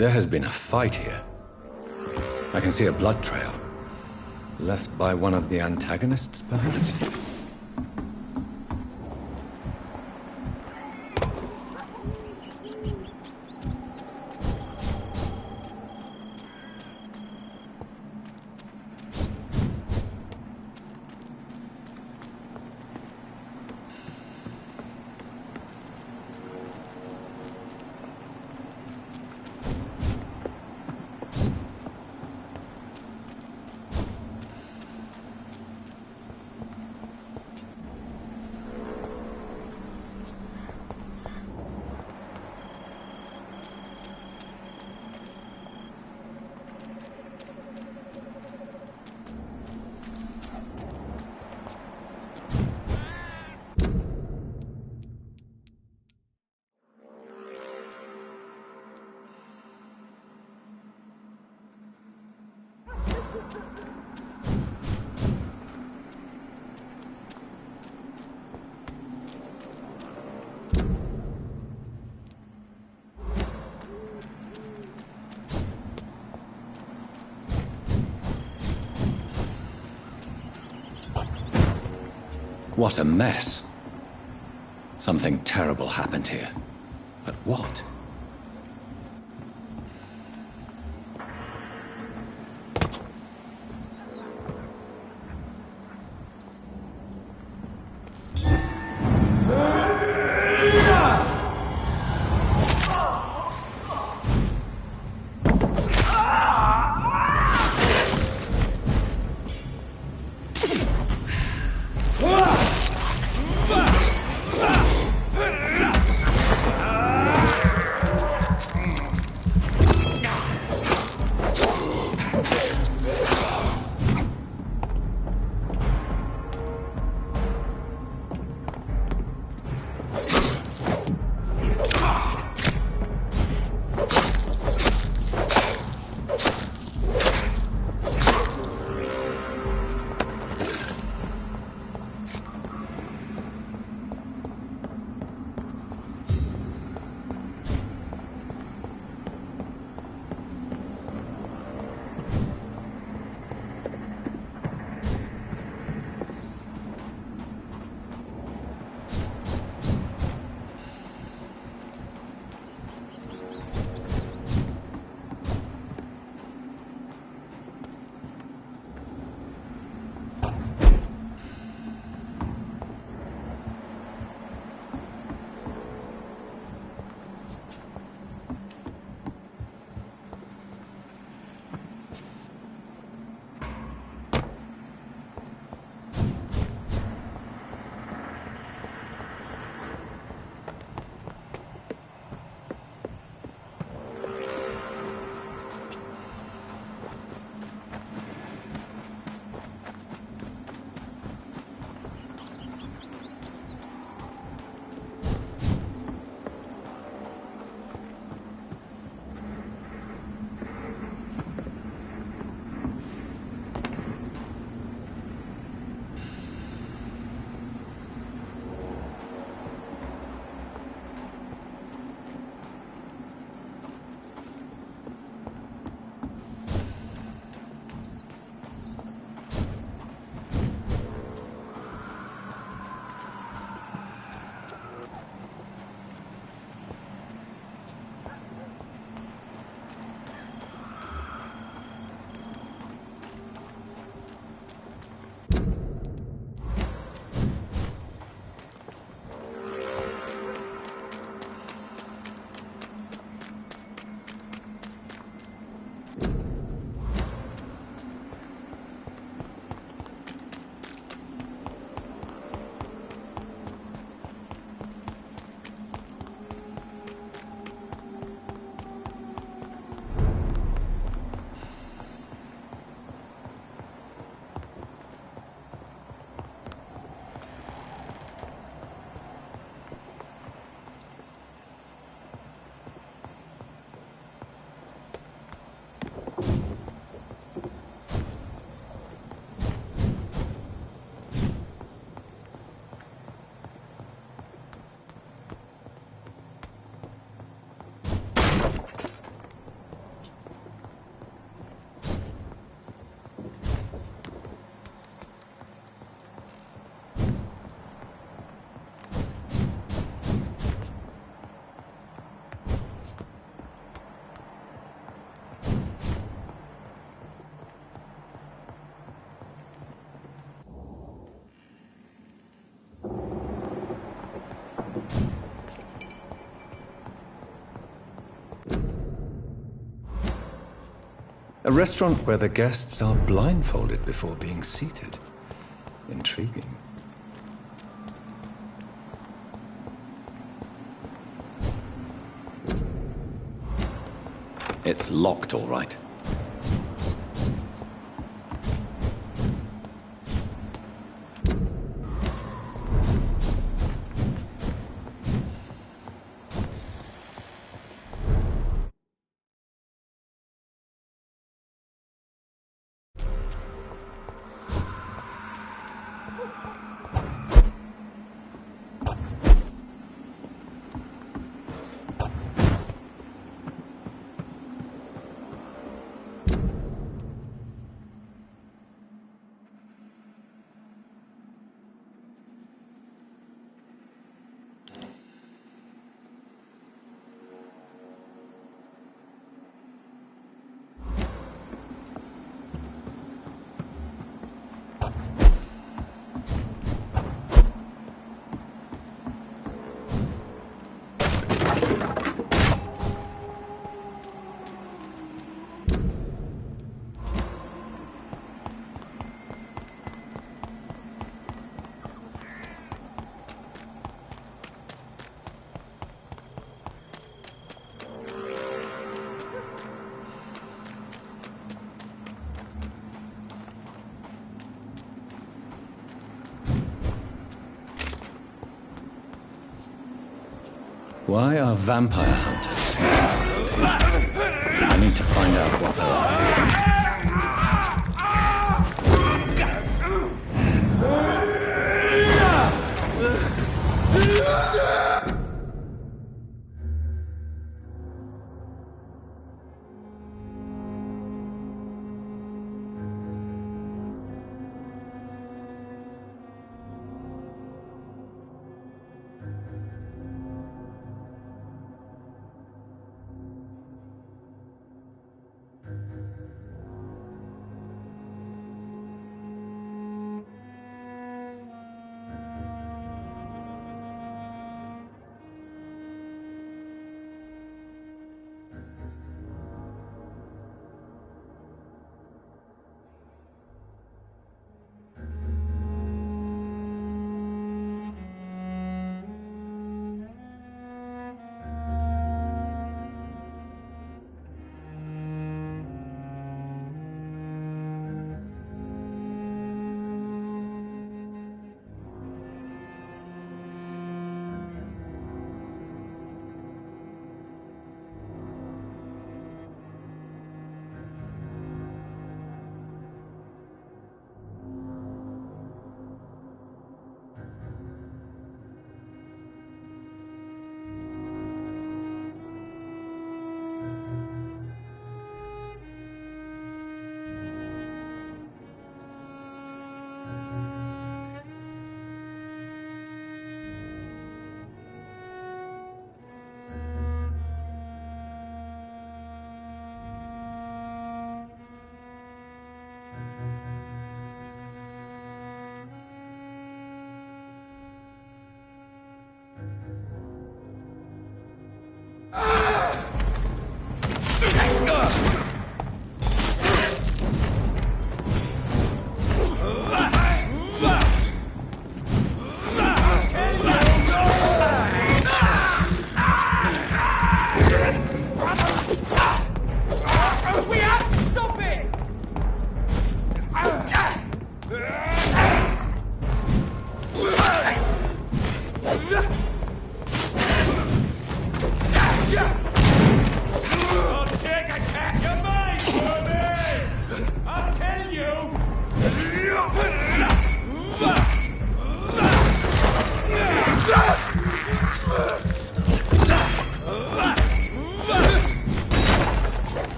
There has been a fight here. I can see a blood trail. Left by one of the antagonists, perhaps? What a mess. Something terrible happened here. But what? A restaurant where the guests are blindfolded before being seated. Intriguing. It's locked, all right. Why are vampire hunters scared? I need to find out what they are.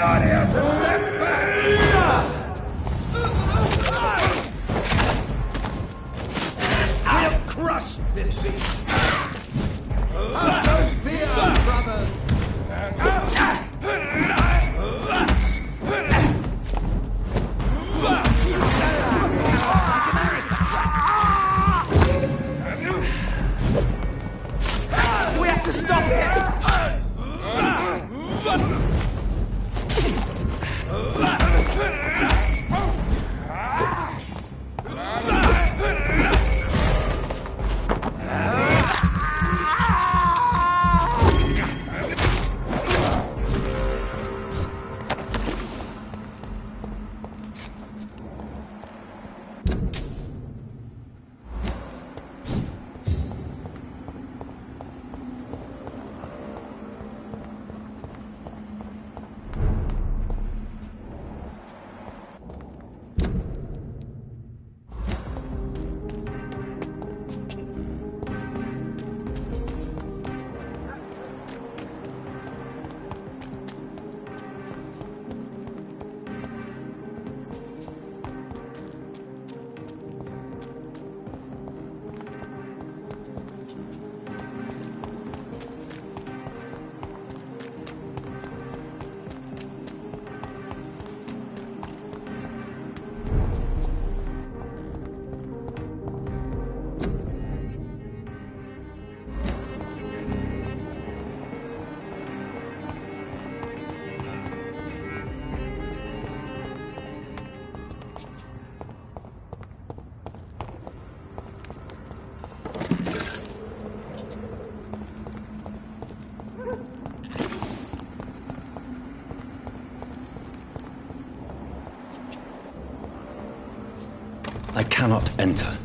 on here to step back! I'll crush this beast! Don't fear, brothers! We have to stop him! I cannot enter.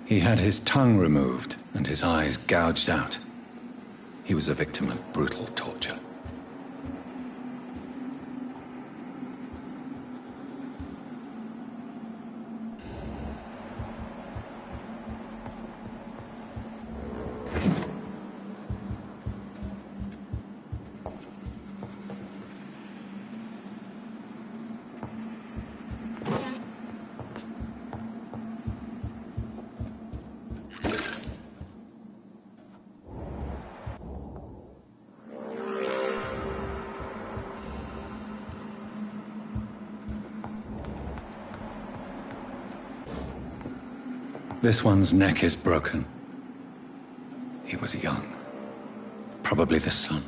He had his tongue removed and his eyes gouged out. He was a victim of brutal torture. This one's neck is broken. He was young. Probably the son.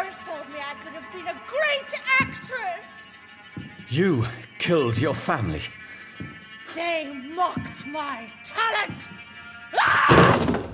always told me I could have been a great actress. You killed your family. They mocked my talent. Ah!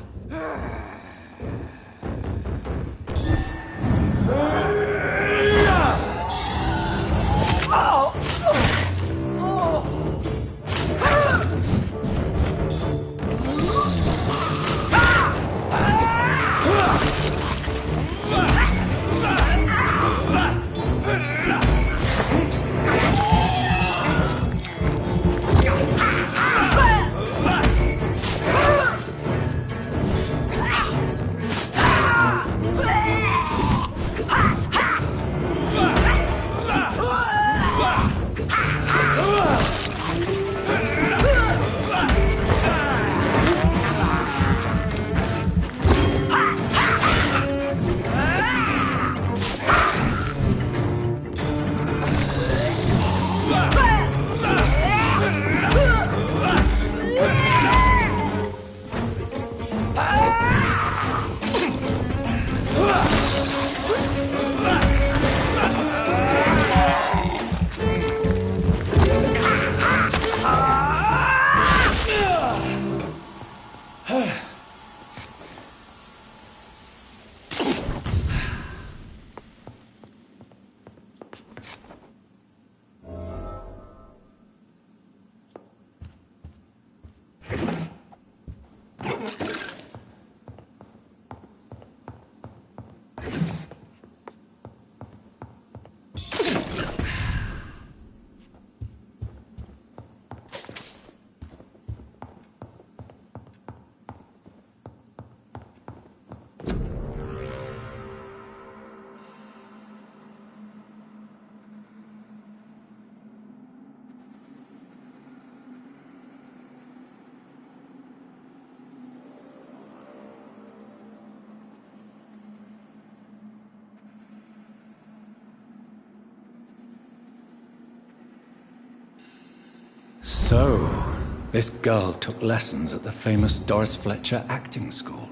So, this girl took lessons at the famous Doris Fletcher acting school.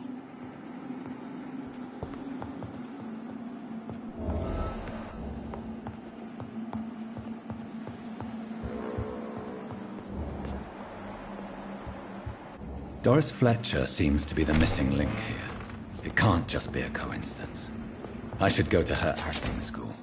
Doris Fletcher seems to be the missing link here. It can't just be a coincidence. I should go to her acting school.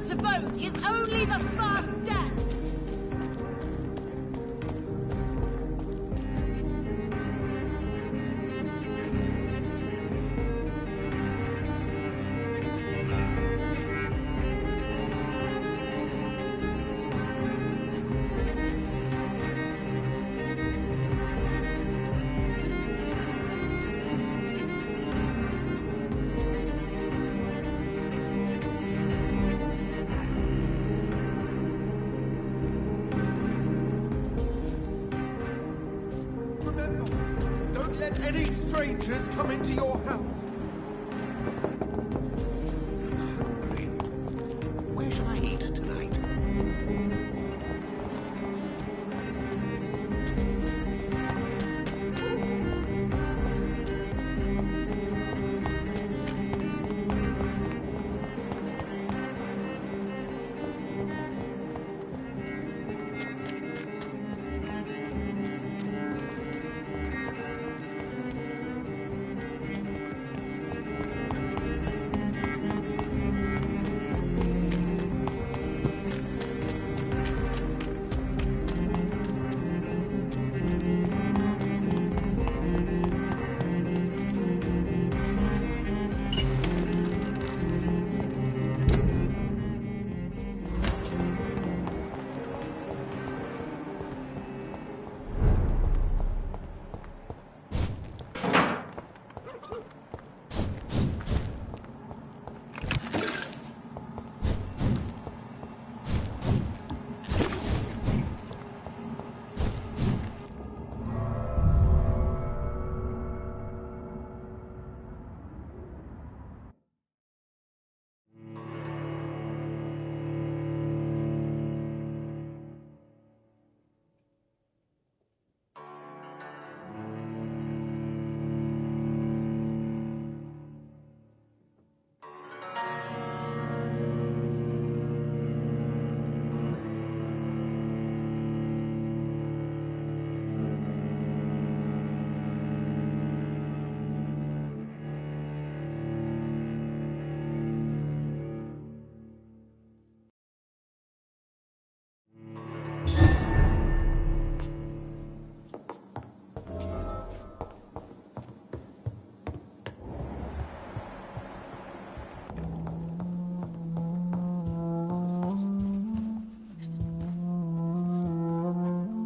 allowed to vote is only the first step. Don't let any strangers come into your house. Where shall I eat tonight?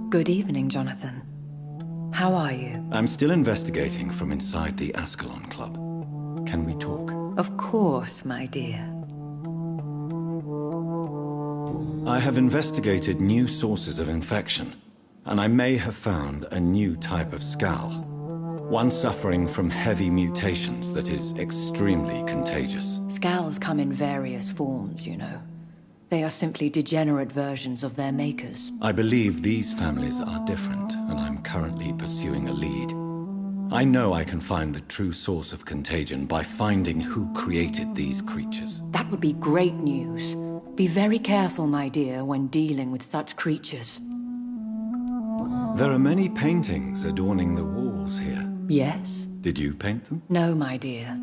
Good evening, Jonathan. How are you? I'm still investigating from inside the ASCALON Club. Can we talk? Of course, my dear. I have investigated new sources of infection, and I may have found a new type of Skal. One suffering from heavy mutations that is extremely contagious. Skals come in various forms, you know. They are simply degenerate versions of their makers. I believe these families are different, and I'm currently pursuing a lead. I know I can find the true source of contagion by finding who created these creatures. That would be great news. Be very careful, my dear, when dealing with such creatures. There are many paintings adorning the walls here. Yes? Did you paint them? No, my dear.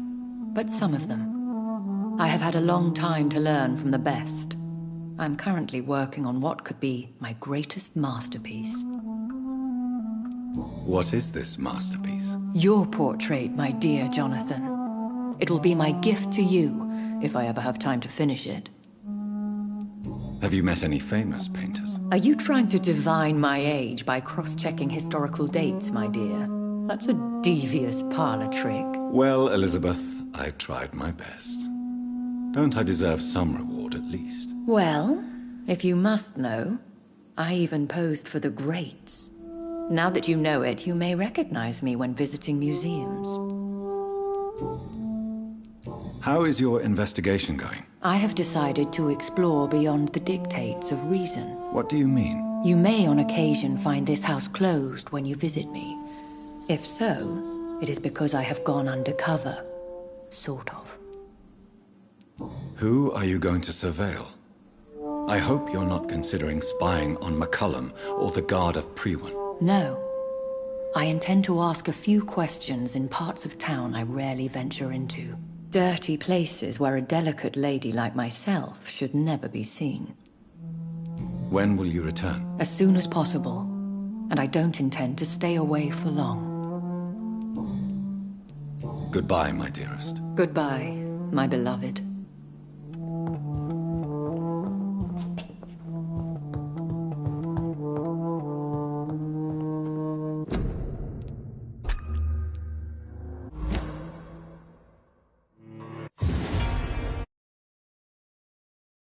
But some of them. I have had a long time to learn from the best. I'm currently working on what could be my greatest masterpiece. What is this masterpiece? Your portrait, my dear Jonathan. It will be my gift to you, if I ever have time to finish it. Have you met any famous painters? Are you trying to divine my age by cross-checking historical dates, my dear? That's a devious parlor trick. Well, Elizabeth, I tried my best. Don't I deserve some reward at least? Well, if you must know, I even posed for the greats. Now that you know it, you may recognize me when visiting museums. How is your investigation going? I have decided to explore beyond the dictates of reason. What do you mean? You may on occasion find this house closed when you visit me. If so, it is because I have gone undercover. Sort of. Who are you going to surveil? I hope you're not considering spying on McCullum or the Guard of Prewen. No. I intend to ask a few questions in parts of town I rarely venture into. Dirty places where a delicate lady like myself should never be seen. When will you return? As soon as possible. And I don't intend to stay away for long. Goodbye, my dearest. Goodbye, my beloved.